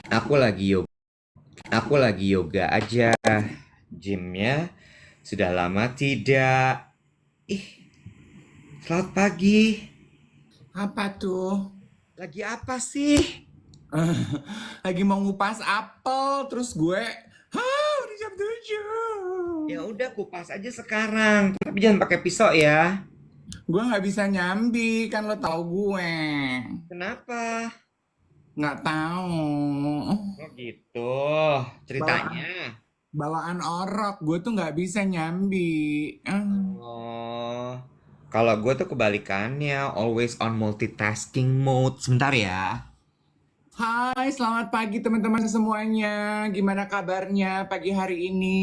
Aku lagi yoga, aku lagi yoga aja. Gymnya sudah lama tidak. Ih, selamat pagi. Apa tuh? Lagi apa sih? Lagi mau ngupas apel, terus gue, udah jam 7. Ya udah kupas aja sekarang. Tapi jangan pakai pisau ya. Gue nggak bisa nyambi, kan lo tau gue. Kenapa? Nggak tahu. Oh gitu. Bawaan, Ceritanya. bawaan orok, gue tuh nggak bisa nyambi. Eh. Oh. Kalau gue tuh kebalikannya, always on multitasking mode. Sebentar ya. Hai, selamat pagi teman-teman semuanya. Gimana kabarnya pagi hari ini?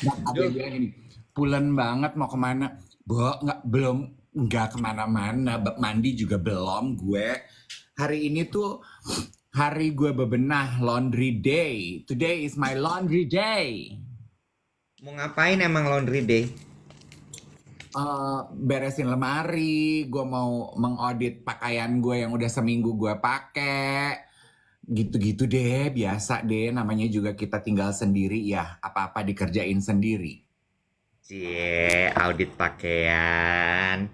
Nah, ada yang Duh. bilang gini, pulen banget mau kemana? Nggak, belum, nggak kemana-mana. Mandi juga belum gue. Hari ini tuh hari gue bebenah laundry day. Today is my laundry day. Mau ngapain emang laundry day? Beresin lemari, gue mau mengaudit pakaian gue yang udah seminggu gue pakai. Gitu-gitu deh, biasa deh. Namanya juga kita tinggal sendiri ya, apa-apa dikerjain sendiri. Cie, audit pakaian.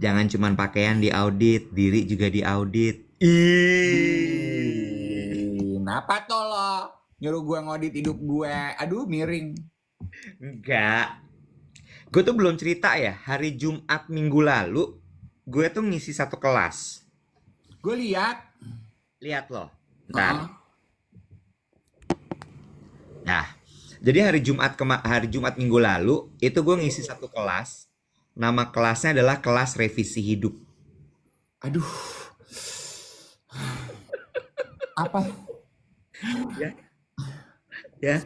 Jangan cuman pakaian diaudit, diri juga diaudit. Ih. Kenapa tuh lo nyuruh gue ngodit hidup gue? Aduh, miring. Enggak. Gue tuh belum cerita ya, hari Jumat minggu lalu, gue tuh ngisi satu kelas. Gue lihat. Lihat loh, ntar. Heeh. Nah, jadi hari Jumat minggu lalu, itu gue ngisi satu kelas. Nama kelasnya adalah kelas revisi hidup. Aduh, apa? Ya, ya,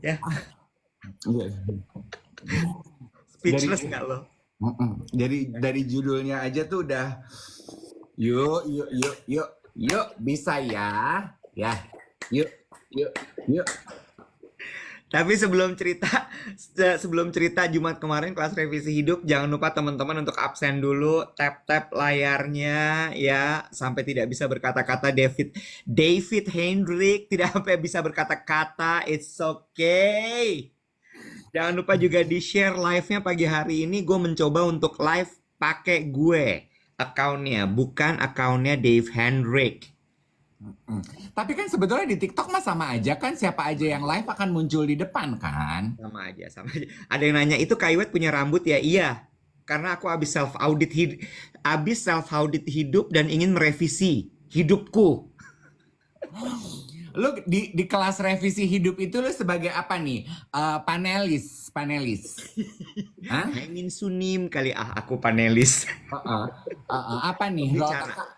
ya. Iya. Dari Speechless nggak lo? dari judulnya aja tuh udah yuk yuk yuk yuk yuk bisa ya. Ya. Yuk yuk yuk. Tapi sebelum cerita Jumat kemarin kelas revisi hidup, jangan lupa teman-teman untuk absen dulu, tap-tap layarnya ya, sampai tidak bisa berkata-kata. David Hendrik tidak sampai bisa berkata-kata. It's okay. Jangan lupa juga di-share live-nya pagi hari ini. Gue mencoba untuk live pakai gue akunnya, bukan akunnya Dave Hendrik. Mm. Tapi kan sebetulnya di TikTok mah sama aja kan, siapa aja yang live akan muncul di depan kan? Sama aja, sama aja. Ada yang nanya, itu Kaiwet punya rambut ya? Iya. Karena aku habis self audit hidup dan ingin merevisi hidupku. Lu di kelas revisi hidup itu lu sebagai apa nih? Panelis, panelis. Hah? Hengin Sunim kali, aku panelis. Heeh. Apa nih? Role Pembicara, kakak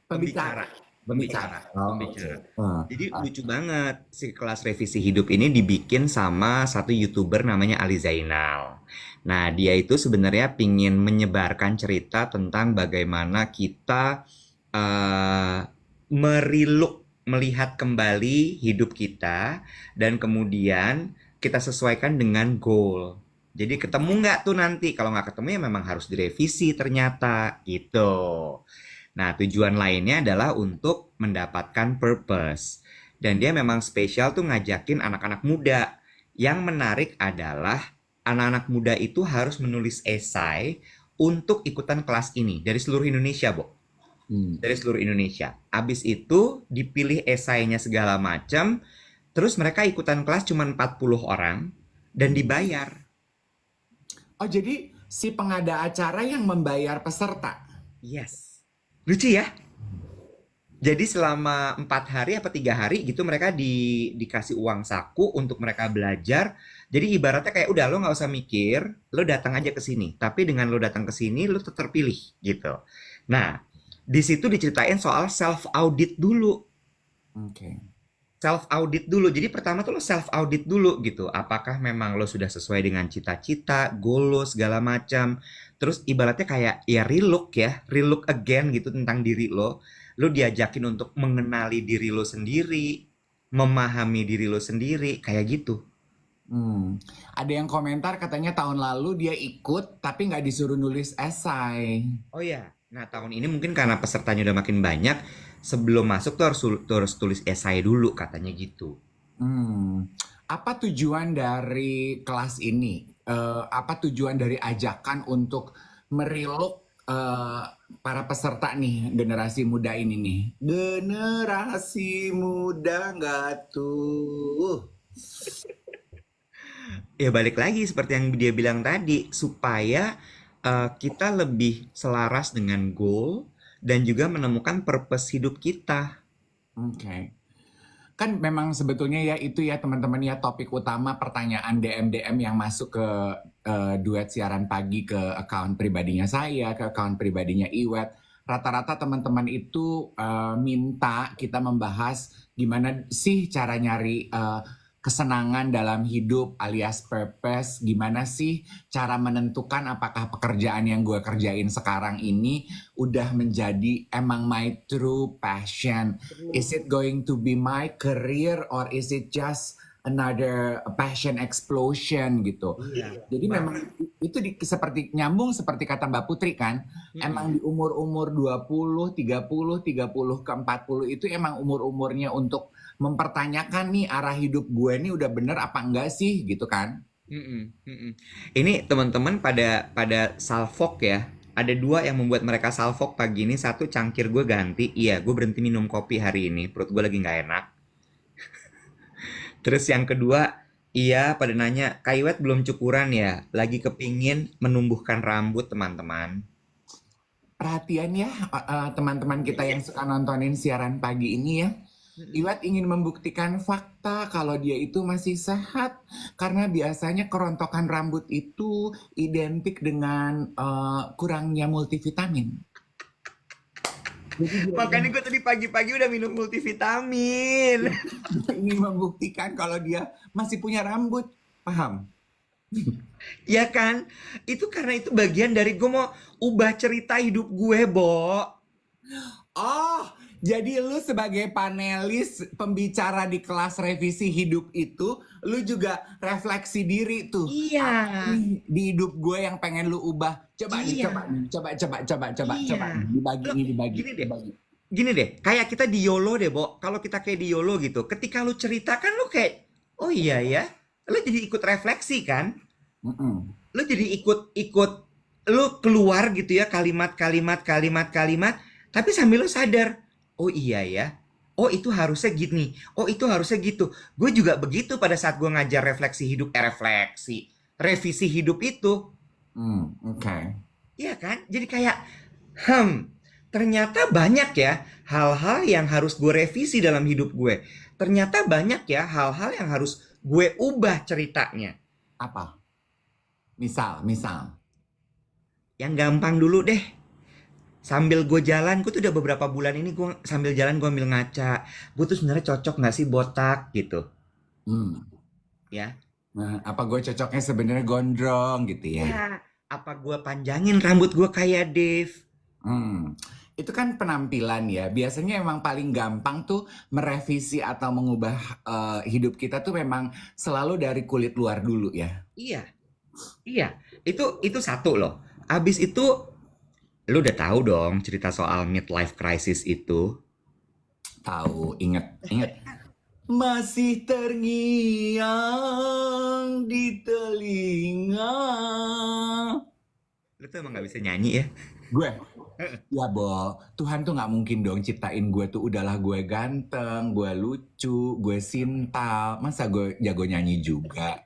pembicara. pembicara, Pembicara. pembicara, Oh, oke. pembicara. Heeh. Jadi lucu banget, si kelas revisi hidup ini dibikin sama satu YouTuber namanya Ali Zainal. Nah, dia itu sebenarnya pingin menyebarkan cerita tentang bagaimana kita eh melihat kembali hidup kita dan kemudian kita sesuaikan dengan goal. Jadi ketemu nggak tuh nanti? Kalau nggak ketemu ya memang harus direvisi ternyata gitu. Nah, tujuan lainnya adalah untuk mendapatkan purpose. Dan dia memang spesial tuh ngajakin anak-anak muda. Yang menarik adalah anak-anak muda itu harus menulis esai untuk ikutan kelas ini dari seluruh Indonesia, Bo. Hmm. Dari seluruh Indonesia. Abis itu dipilih esainya segala macam, terus mereka ikutan kelas cuma 40 orang dan dibayar. Oh, jadi si pengada acara yang membayar peserta. Yes. Lucu ya? Jadi selama 4 hari apa 3 hari gitu mereka dikasih uang saku untuk mereka belajar. Jadi ibaratnya kayak udah lo nggak usah mikir, lo datang aja ke sini. Tapi dengan lo datang ke sini lo tetap terpilih gitu. Nah, di situ diceritain soal self audit dulu. Oke. Self audit dulu. Jadi pertama tuh lo self audit dulu gitu. Apakah memang lo sudah sesuai dengan cita-cita, goal lo segala macam. Terus ibaratnya kayak ya relook again gitu tentang diri lo. Lo diajakin untuk mengenali diri lo sendiri, memahami diri lo sendiri, kayak gitu. Hmm. Ada yang komentar katanya tahun lalu dia ikut tapi nggak disuruh nulis esai. Oh ya, nah tahun ini mungkin karena pesertanya udah makin banyak, sebelum masuk tuh harus tulis esai dulu katanya gitu. Hmm. Apa tujuan dari kelas ini? Apa tujuan dari ajakan untuk meriluk para peserta nih, generasi muda ini nih? Generasi muda nggak tuh? Ya balik lagi seperti yang dia bilang tadi, supaya kita lebih selaras dengan goal dan juga menemukan purpose hidup kita. Oke. Kan memang sebetulnya ya itu ya teman-teman ya topik utama pertanyaan DM-DM yang masuk ke duet siaran pagi ke account pribadinya saya, ke account pribadinya Iwet. Rata-rata teman-teman itu minta kita membahas gimana sih cara nyari kesenangan dalam hidup alias purpose, gimana sih cara menentukan apakah pekerjaan yang gue kerjain sekarang ini udah menjadi emang my true passion. Is it going to be my career or is it just another passion explosion gitu. Iya. Jadi memang itu seperti nyambung seperti kata Mbak Putri kan, emang di umur-umur 20, 30 ke 40 itu emang umur-umurnya untuk mempertanyakan nih arah hidup gue nih udah bener apa enggak sih gitu kan. Mm-mm, mm-mm. Ini teman-teman pada salfok ya. Ada dua yang membuat mereka salfok pagi ini. Satu, cangkir gue ganti. Iya, gue berhenti minum kopi hari ini. Perut gue lagi nggak enak. Terus yang kedua, iya pada nanya, Kak Iwet belum cukuran ya? Lagi kepingin menumbuhkan rambut teman-teman. Perhatian ya teman-teman kita yang suka nontonin siaran pagi ini ya. Iwat ingin membuktikan fakta kalau dia itu masih sehat karena biasanya kerontokan rambut itu identik dengan kurangnya multivitamin. Jadi Makanya gue tadi pagi-pagi udah minum multivitamin. dia ingin membuktikan kalau dia masih punya rambut, paham? Ya kan? Itu karena itu bagian dari gue mau ubah cerita hidup gue, Bo. Oh, jadi lu sebagai panelis pembicara di kelas revisi hidup itu, lu juga refleksi diri tuh. Iya. Apa nih di hidup gue yang pengen lu ubah? Coba nih, Iya. coba Iya. nih, dibagi Loh, nih, dibagi, gini deh. dibagi. Gini deh, kayak kita di YOLO deh, Bo. Kalau kita kayak di YOLO gitu, ketika lu cerita kan lu kayak, oh iya ya, lu jadi ikut refleksi kan? Mm-mm. Lu jadi ikut lu keluar gitu ya kalimat, tapi sambil lu sadar, oh iya ya, oh itu harusnya gini, oh itu harusnya gitu. Gue juga begitu pada saat gue ngajar refleksi hidup, revisi hidup itu. Oke. Iya kan? Jadi kayak, ternyata banyak ya hal-hal yang harus gue revisi dalam hidup gue. Ternyata banyak ya hal-hal yang harus gue ubah ceritanya. Apa? Misal. Yang gampang dulu deh. Sambil gue jalan, gue tuh udah beberapa bulan ini gue sambil jalan gue ambil ngaca. Gue tuh sebenarnya cocok nggak sih botak gitu, Hmm. ya? Nah, apa gue cocoknya sebenarnya gondrong gitu ya? Ya, apa gue panjangin rambut gue kayak Dave? Hmm. Itu kan penampilan ya. Biasanya emang paling gampang tuh merevisi atau mengubah hidup kita tuh memang selalu dari kulit luar dulu ya. Iya, iya. Itu satu loh. Abis itu, lu udah tahu dong cerita soal midlife crisis itu. Tahu, inget. Masih terngiang di telinga. Lu tuh emang nggak bisa nyanyi ya? Gue, ya Bo, Tuhan tuh nggak mungkin dong ciptain gue tuh udahlah gue ganteng, gue lucu, gue sintal. Masa gue jago nyanyi juga?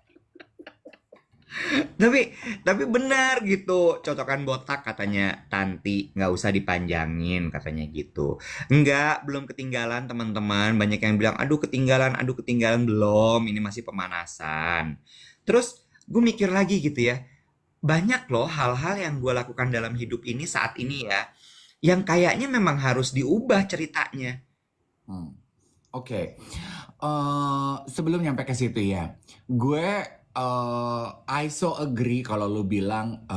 Tapi benar gitu, cocokan botak katanya Tanti, nggak usah dipanjangin katanya gitu. Enggak, belum ketinggalan teman-teman. Banyak yang bilang, aduh ketinggalan belum. Ini masih pemanasan. Terus gue mikir lagi gitu ya, banyak loh hal-hal yang gue lakukan dalam hidup ini saat ini ya, yang kayaknya memang harus diubah ceritanya. Hmm. Oke. Sebelum nyampe ke situ ya, gue I so agree kalau lu bilang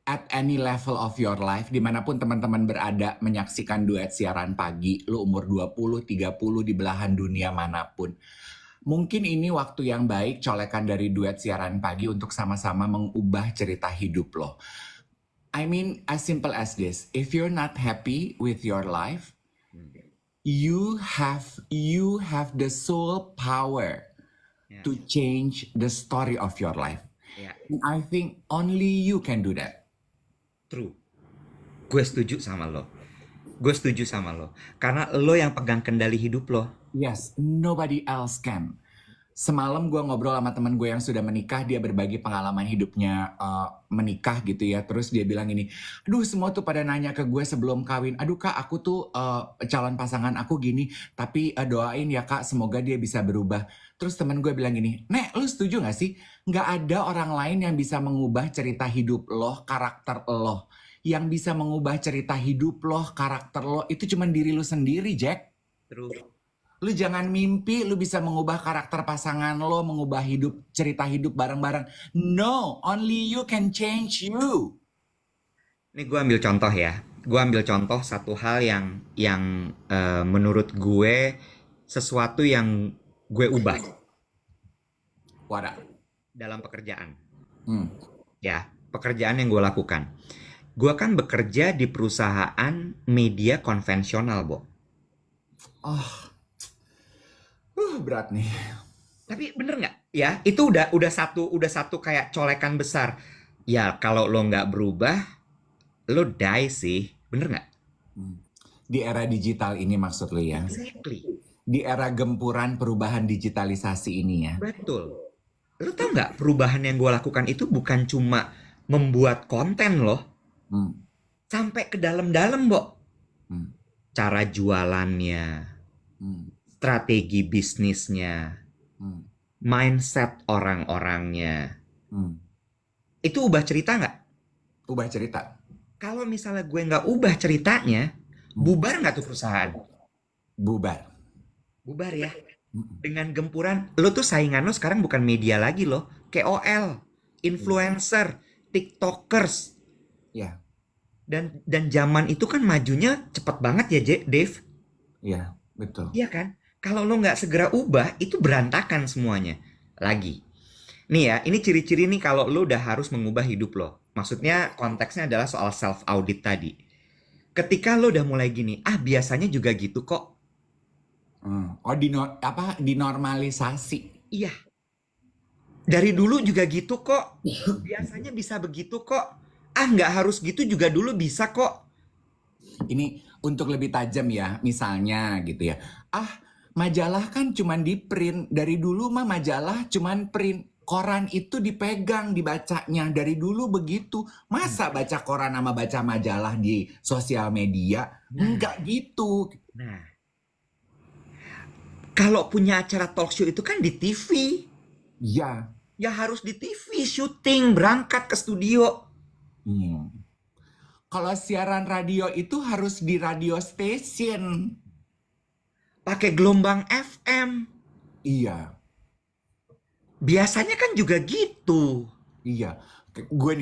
at any level of your life, dimanapun teman-teman berada menyaksikan duet siaran pagi, lu umur 20, 30 di belahan dunia manapun. Mungkin ini waktu yang baik colekan dari duet siaran pagi untuk sama-sama mengubah cerita hidup lo. I mean, as simple as this. If you're not happy with your life, you have the sole power Ya, to change the story of your life. ya, And I think only you can do that. true. Gue setuju sama lo. Gue setuju sama lo. Karena lo yang pegang kendali hidup lo. Yes, nobody else can. Semalam gue ngobrol sama teman gue yang sudah menikah, dia berbagi pengalaman hidupnya menikah gitu ya. Terus dia bilang gini, aduh semua tuh pada nanya ke gue sebelum kawin, aduh kak aku tuh calon pasangan aku gini, tapi doain ya kak semoga dia bisa berubah. Terus teman gue bilang gini, Nek lu setuju gak sih? Gak ada orang lain yang bisa mengubah cerita hidup lo, karakter lo. Yang bisa mengubah cerita hidup lo, karakter lo, itu cuma diri lu sendiri Jack. True. Lu jangan mimpi lu bisa mengubah karakter pasangan lo, mengubah hidup, cerita hidup bareng-bareng. No, only you can change you. Ini gue ambil contoh ya. Gue ambil contoh satu hal yang menurut gue sesuatu yang gue ubah Wadah. dalam pekerjaan. Hmm. Ya, pekerjaan yang gue lakukan. Gue kan bekerja di perusahaan media konvensional, Bo. Oh, berat nih. Tapi bener nggak? Ya, itu udah satu kayak colekan besar. Ya, kalau lo nggak berubah, lo die sih. Bener nggak? Hmm. Di era digital ini maksud lu ya? Exactly. Di era gempuran perubahan digitalisasi ini ya? Betul. Lo tau nggak, perubahan yang gue lakukan itu bukan cuma membuat konten loh. Hmm. Sampai ke dalam-dalam, Bo. Hmm. Cara jualannya, Hmm. strategi bisnisnya, Hmm. mindset orang-orangnya. Hmm. Itu ubah cerita nggak? Ubah cerita. Kalau misalnya gue nggak ubah ceritanya, bubar nggak tuh perusahaan? Bubar. Bubar ya. Hmm. Dengan gempuran, lo tuh saingan lo sekarang bukan media lagi loh. KOL, influencer, tiktokers. Ya, Dan zaman itu kan majunya cepet banget ya, Dave. ya, betul. Iya kan? Kalau lo nggak segera ubah, itu berantakan semuanya. Lagi. Nih ya, ini ciri-ciri nih kalau lo udah harus mengubah hidup lo. Maksudnya konteksnya adalah soal self-audit tadi. Ketika lo udah mulai gini, biasanya juga gitu kok. Oh, dinormalisasi. Iya, dari dulu juga gitu kok. Biasanya bisa begitu kok. Nggak harus gitu juga dulu bisa kok. Ini untuk lebih tajam ya, misalnya gitu ya. Majalah kan cuman di print. Dari dulu mah majalah cuman print. Koran itu dipegang, dibacanya. Dari dulu begitu. Masa baca koran sama baca majalah di sosial media? Enggak gitu. Nah, kalau punya acara talk show itu kan di TV. Ya. Ya harus di TV, syuting, berangkat ke studio. Kalau siaran radio itu harus di radio station. Pakai gelombang FM. Iya. Biasanya kan juga gitu. Iya, gue.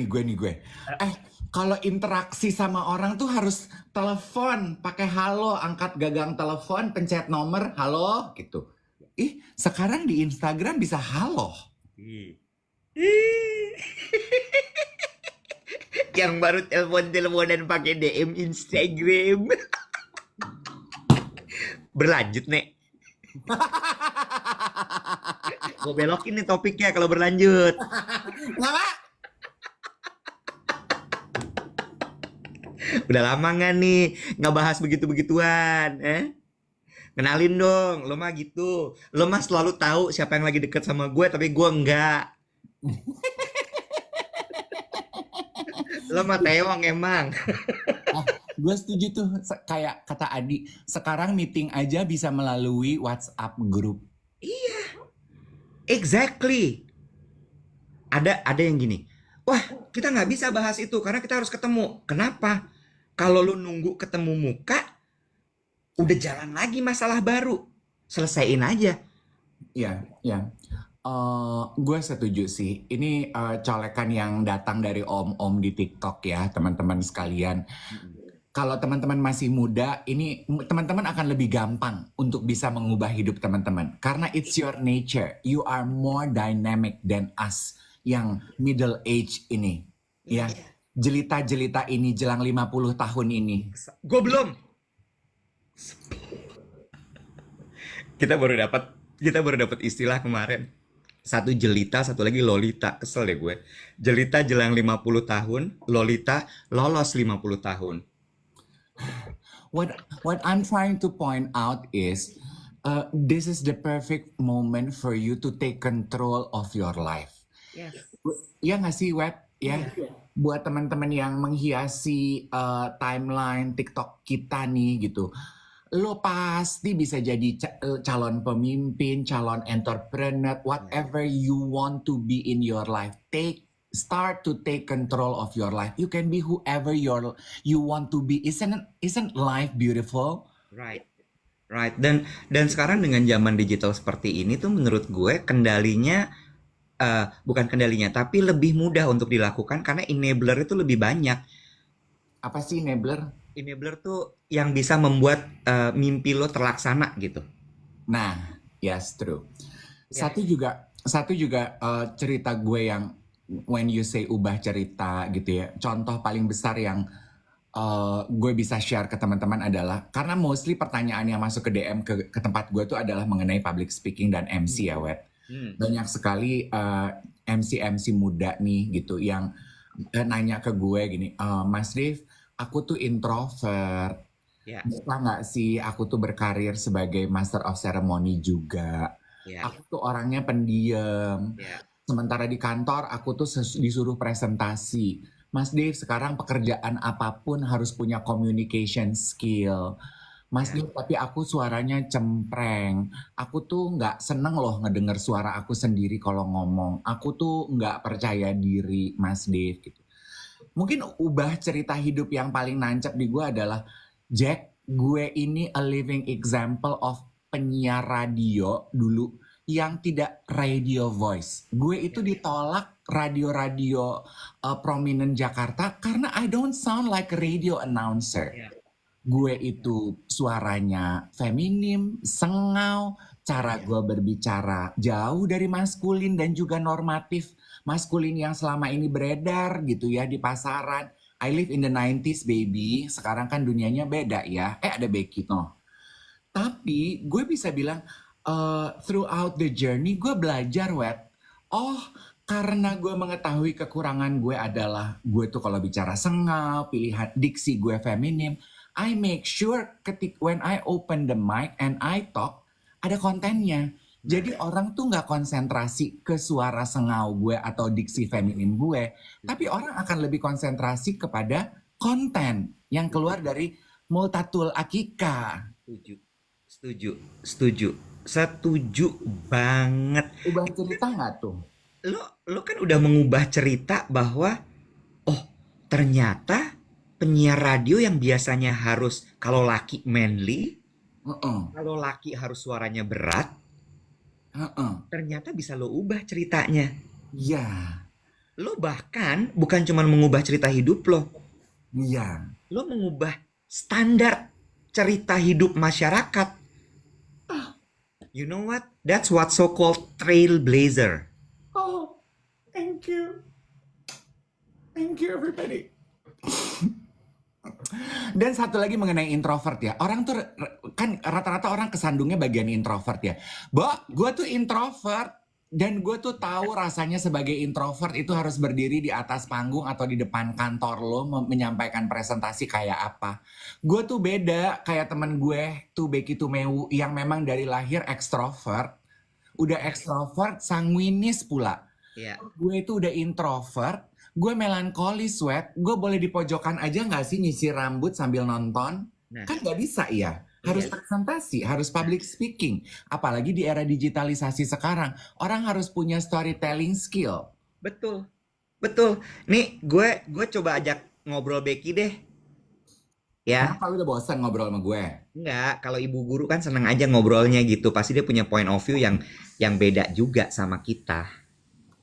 Kalau interaksi sama orang tuh harus telepon, pakai halo, angkat gagang telepon, pencet nomor, halo, gitu. Sekarang di Instagram bisa halo. Yang baru telepon-teleponan pakai DM Instagram. Berlanjut, Nek. Gue belokin nih topiknya kalau berlanjut. Ngapa? Udah lama nggak nih nggak bahas begitu-begituan, Kenalin dong, lo mah gitu. Lo mah selalu tahu siapa yang lagi deket sama gue, tapi gue enggak. Lo mah teong emang. Gue setuju tuh, kayak kata Adi, sekarang meeting aja bisa melalui WhatsApp group. Exactly. Ada yang gini. Wah, kita nggak bisa bahas itu karena kita harus ketemu. Kenapa? Kalau lo nunggu ketemu muka, udah jalan lagi masalah baru. Selesaiin aja. Ya. Gue setuju sih. Ini colekan yang datang dari om-om di TikTok ya, teman-teman sekalian. Kalau teman-teman masih muda, ini teman-teman akan lebih gampang untuk bisa mengubah hidup teman-teman. Karena it's your nature. You are more dynamic than us yang middle age ini. Ya, jelita-jelita ini jelang 50 tahun ini. Gue belum. kita baru dapat istilah kemarin. Satu jelita, satu lagi lolita. Kesel deh gue. Jelita jelang 50 tahun, lolita lolos 50 tahun. What I'm trying to point out is this is the perfect moment for you to take control of your life. Yes. Ya nggak sih, Web? Ya, Iya. buat teman-teman yang menghiasi timeline TikTok kita nih gitu. Lo pasti bisa jadi calon pemimpin, calon entrepreneur, whatever you want to be in your life. Start to take control of your life. You can be whoever you want to be. Isn't life beautiful? Right. Right. Dan sekarang dengan zaman digital seperti ini tuh menurut gue kendalinya bukan kendalinya, tapi lebih mudah untuk dilakukan karena enabler itu lebih banyak. Apa sih enabler? Enabler tuh yang bisa membuat mimpi lo terlaksana gitu. Nah, yes, true. Ya. Satu juga cerita gue yang when you say ubah cerita gitu ya. Contoh paling besar yang gue bisa share ke teman-teman adalah karena mostly pertanyaan yang masuk ke DM ke tempat gue tuh adalah mengenai public speaking dan MC ya, Wet. Banyak sekali MC-MC muda nih gitu yang nanya ke gue gini, Mas Dev, aku tuh introvert. Ya. Bisa nggak sih aku tuh berkarir sebagai Master of Ceremony juga? Ya. Aku tuh orangnya pendiam. Ya. Sementara di kantor aku tuh disuruh presentasi. Mas Dev, sekarang pekerjaan apapun harus punya communication skill. Mas Ya. Dev, tapi aku suaranya cempreng. Aku tuh nggak seneng loh ngedenger suara aku sendiri kalau ngomong. Aku tuh nggak percaya diri, Mas Dev gitu. Mungkin ubah cerita hidup yang paling nancep di gue adalah, Jack, gue ini a living example of penyiar radio dulu yang tidak radio voice. Gue itu ditolak radio-radio prominent Jakarta karena I don't sound like a radio announcer. Ya. Gue itu suaranya feminim, sengau, cara gue berbicara jauh dari maskulin dan juga normatif. Maskulin yang selama ini beredar gitu ya di pasaran. I live in the 90s baby, sekarang kan dunianya beda ya. Ada Becky no. Tapi gue bisa bilang throughout the journey gue belajar, Wet. Oh, karena gue mengetahui kekurangan gue adalah gue tuh kalau bicara sengau, pilihan diksi gue feminim. I make sure when I open the mic and I talk, ada kontennya. Jadi orang tuh nggak konsentrasi ke suara sengau gue atau diksi feminim gue, tapi orang akan lebih konsentrasi kepada konten yang keluar dari Multatul Akika. Setuju banget. Ubah cerita nggak tuh? Lo kan udah mengubah cerita bahwa oh ternyata penyiar radio yang biasanya harus kalau laki manly, kalau laki harus suaranya berat, ternyata bisa lo ubah ceritanya. Iya. Lo bahkan bukan cuma mengubah cerita hidup lo, Iya. lo mengubah standar cerita hidup masyarakat. You know what? That's what so-called trailblazer. Oh, thank you. Thank you everybody. Dan satu lagi mengenai introvert ya. Orang tuh kan rata-rata orang kesandungnya bagian introvert ya. Gue tuh introvert dan gue tuh tahu rasanya sebagai introvert itu harus berdiri di atas panggung atau di depan kantor lo menyampaikan presentasi kayak apa. Gue tuh beda kayak temen gue tuh Becky Tumewu yang memang dari lahir ekstrovert. Udah ekstrovert, sanguinis pula. Yeah. Gue itu udah introvert. Gue melankolis, Sweat. Gue boleh di pojokan aja gak sih nyisir rambut sambil nonton? Nah. Kan gak bisa ya. Harus presentasi, harus public speaking. Apalagi di era digitalisasi sekarang. Orang harus punya storytelling skill. Betul. Betul. Nih gue coba ajak ngobrol Becky deh. Ya. Kenapa lu udah bosan ngobrol sama gue? Enggak, kalau ibu guru kan seneng aja ngobrolnya gitu. Pasti dia punya point of view yang beda juga sama kita.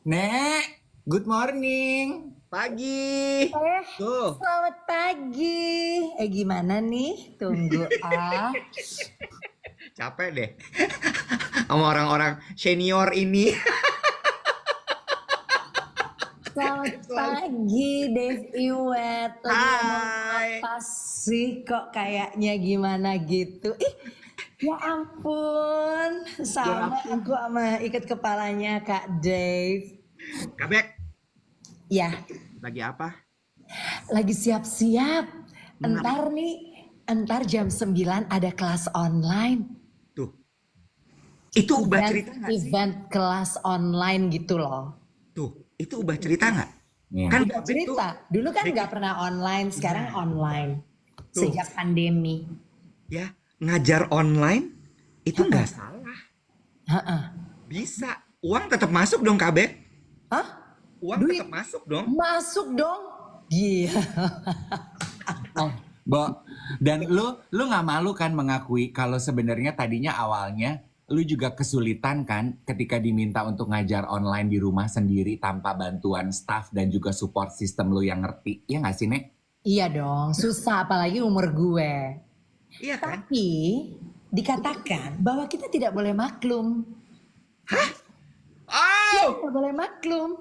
Nek! Good morning. Pagi. Tuh. Selamat pagi. Gimana nih? Tunggu Capek deh. Sama orang-orang senior ini. Selamat pagi, Dev Iwet. Hai. Apa sih kok kayaknya gimana gitu? Ya ampun, sama aku sama ikat kepalanya Kak Dave. Kabek, Ya, lagi apa? lagi siap-siap. Ngapain? Entar jam 9 ada kelas online. Tuh, itu ubah Event, cerita nggak sih? event kelas online gitu loh. Tuh, itu ubah cerita nggak? Iya. Kan Udah Kabek tuh, cerita, dulu kan Bek, nggak pernah online, sekarang online. tuh, Sejak pandemi. ya ngajar online itu nggak salah. Heeh. Bisa, uang tetap masuk dong Kabek. Hah? Uang Duit tetap masuk dong. masuk dong. Iya. Oh, Bo, dan lu nggak malu kan mengakui kalau sebenarnya tadinya awalnya lu juga kesulitan kan ketika diminta untuk ngajar online di rumah sendiri tanpa bantuan staff dan juga support system lu yang ngerti. Ya nggak sih, Nek? Iya dong, susah apalagi umur gue. Iya kan? Tapi dikatakan bahwa kita tidak boleh maklum. Oh, Tidak boleh maklum.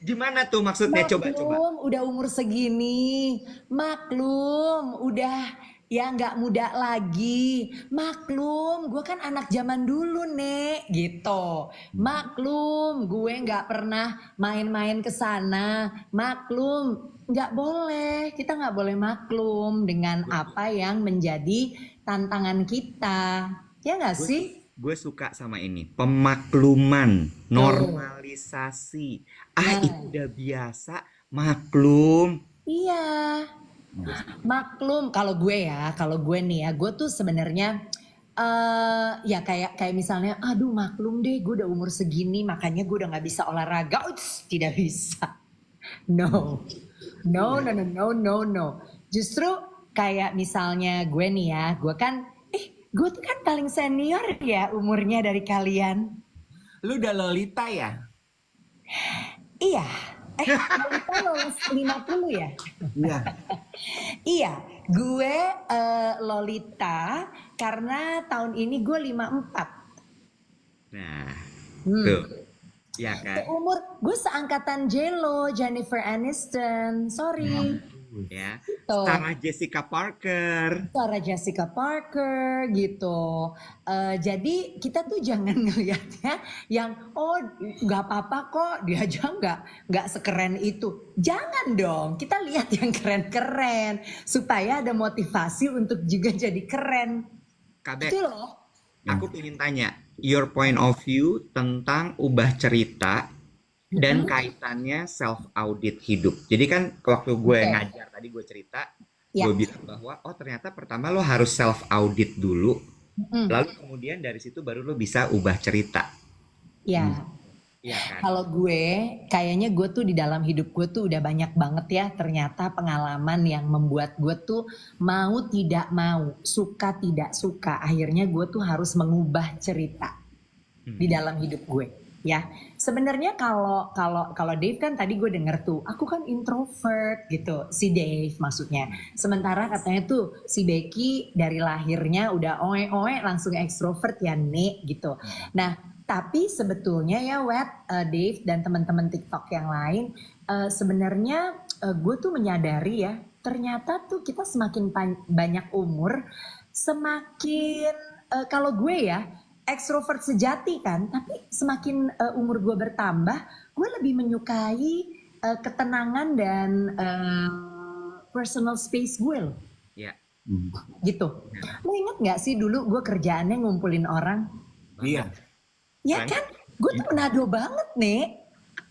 gimana tuh maksudnya? Coba. Maklum, udah umur segini. Maklum, udah ya nggak muda lagi. Maklum, gue kan anak zaman dulu, Nek, gitu. Maklum, gue nggak pernah main-main ke sana. Maklum, nggak boleh. Kita nggak boleh maklum dengan apa yang menjadi tantangan kita. Ya nggak Gue sih? gue suka sama ini. Pemakluman, Tuh. normalisasi. Nah, Itu udah biasa. Maklum. iya. Maklum kalau gue nih ya, gue tuh sebenarnya ya kayak misalnya, aduh maklum deh, gue udah umur segini, makanya gue udah nggak bisa olahraga. Uts, tidak bisa. No, no, no, no, no, no, no. Justru kayak misalnya gue nih ya, gue tuh kan paling senior ya umurnya dari kalian. Lu udah Lolita ya? Iya, Lolita lulus 50 ya? Iya. Iya, gue Lolita karena tahun ini gue 54. Nah, tuh. Hmm. Ya kan? Umur gue seangkatan J-Lo, Jennifer Aniston, sorry. Ya. Gitu. Sarah Jessica Parker. Sarah Jessica Parker gitu. Jadi kita tuh jangan ngelihatnya yang oh nggak apa-apa kok dia aja nggak sekeren itu. Jangan dong, kita lihat yang keren-keren supaya ada motivasi untuk juga jadi keren. Kabek, Itu loh. aku ingin tanya your point of view tentang ubah cerita dan kaitannya self audit hidup. Jadi kan waktu gue Oke. ngajar tadi gue cerita, Ya. gue bilang bahwa oh ternyata pertama lo harus self audit dulu, Mm-mm. lalu kemudian dari situ baru lo bisa ubah cerita. Ya. Iya kan? Kalau gue, kayaknya gue tuh di dalam hidup gue tuh udah banyak banget ya ternyata pengalaman yang membuat gue tuh mau tidak mau, suka tidak suka, akhirnya gue tuh harus mengubah cerita di dalam hidup gue. Ya, sebenarnya kalau Dave kan tadi gue denger tuh, aku kan introvert gitu, si Dave maksudnya. Sementara katanya tuh si Becky dari lahirnya udah oe-oe langsung ekstrovert ya Nek gitu. Nah, tapi sebetulnya ya Dave dan teman-teman TikTok yang lain, sebenarnya gue tuh menyadari ya, ternyata tuh kita semakin banyak umur, semakin kalau gue ya ekstrovert sejati kan, tapi semakin umur gue bertambah, gue lebih menyukai ketenangan dan personal space gue loh, Ya. gitu. Lo inget nggak sih dulu gue kerjaannya ngumpulin orang? Iya. Ya Keren. kan, gue tuh menado banget nih,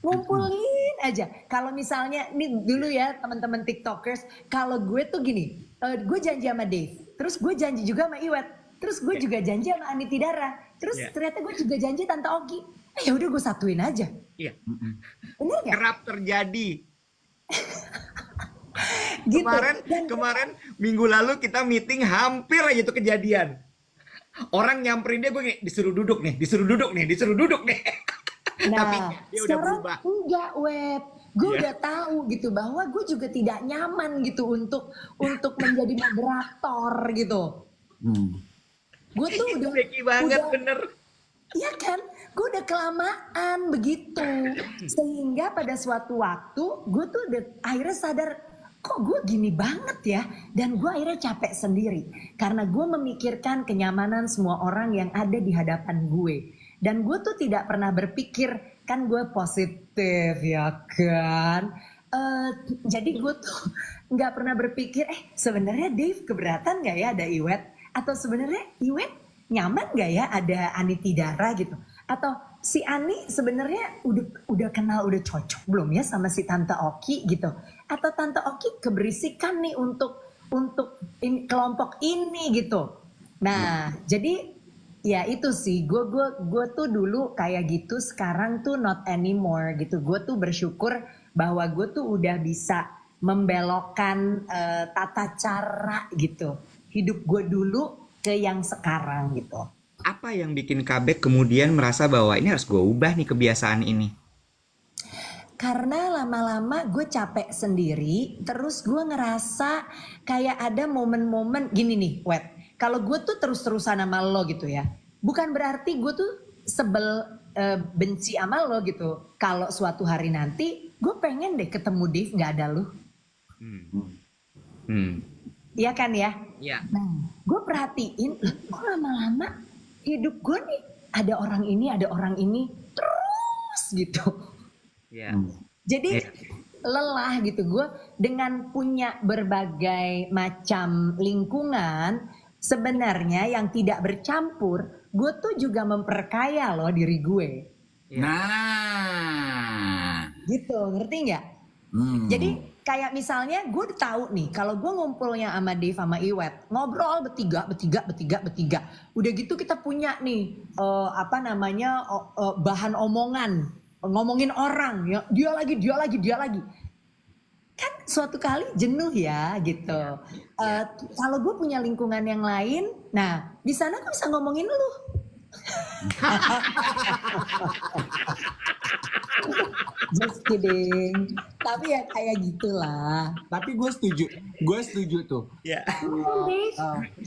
ngumpulin aja. Kalau misalnya, ini dulu ya teman-teman TikTokers, kalau gue tuh gini, gue janji sama Dave, terus gue janji juga sama Iwet, terus gue juga janji sama Aniti Dara, terus Ya. ternyata gue juga janji Tante Ogi. Ya udah gue satuin aja, Iya. bener gak? Kerap terjadi. Gitu. Kemarin minggu lalu kita meeting hampir aja tuh kejadian. Orang nyamperin dia gue gini, disuruh duduk nih. Nah, Tapi dia udah sekarang berubah. enggak web. Gue Iya. udah tahu gitu bahwa gue juga tidak nyaman gitu untuk menjadi moderator gitu. Gue tuh udah Becky banget udah- bener. Iya kan, gue udah kelamaan begitu. Sehingga pada suatu waktu gue tuh akhirnya sadar, kok gue gini banget ya, dan gue akhirnya capek sendiri karena gue memikirkan kenyamanan semua orang yang ada di hadapan gue, dan gue tuh tidak pernah berpikir, kan gue positif ya kan. Jadi gue tuh nggak pernah berpikir sebenarnya Dave keberatan nggak ya ada Iwet, atau sebenarnya Iwet nyaman nggak ya ada Ani Tidara gitu, atau si Ani sebenarnya udah kenal, udah cocok belum ya sama si Tante Oki gitu, atau Tante Oki keberisikan nih untuk kelompok ini gitu. Nah, jadi ya itu sih, gue tuh dulu kayak gitu, sekarang tuh not anymore gitu. Gue tuh bersyukur bahwa gue tuh udah bisa membelokkan tata cara gitu hidup gue dulu ke yang sekarang gitu. Apa yang bikin Kabek kemudian merasa bahwa ini harus gue ubah nih kebiasaan ini? Karena lama-lama gue capek sendiri, terus gue ngerasa kayak ada momen-momen gini nih, Wet. Kalau gue tuh terus-terusan sama lo gitu ya, bukan berarti gue tuh sebel, benci sama lo gitu. Kalau suatu hari nanti gue pengen deh ketemu Dave, nggak ada lo. Iya kan ya? Iya. Nah, gue perhatiin, kok lama-lama hidup gue nih ada orang ini terus gitu. Iya. Jadi lelah gitu gue dengan punya berbagai macam lingkungan, sebenarnya yang tidak bercampur, gue tuh juga memperkaya loh diri gue. Iya. Nah, Gitu, ngerti nggak? Jadi kayak misalnya gue udah tahu nih kalau gue ngumpulnya sama Dave sama Iwet, ngobrol bertiga. Udah gitu kita punya nih bahan omongan, ngomongin orang ya, dia lagi. Kan suatu kali jenuh ya gitu. Kalau gue punya lingkungan yang lain, nah di sana gue bisa ngomongin lu. Just kidding. Tapi ya kayak gitulah. tapi gue setuju tuh. Iya.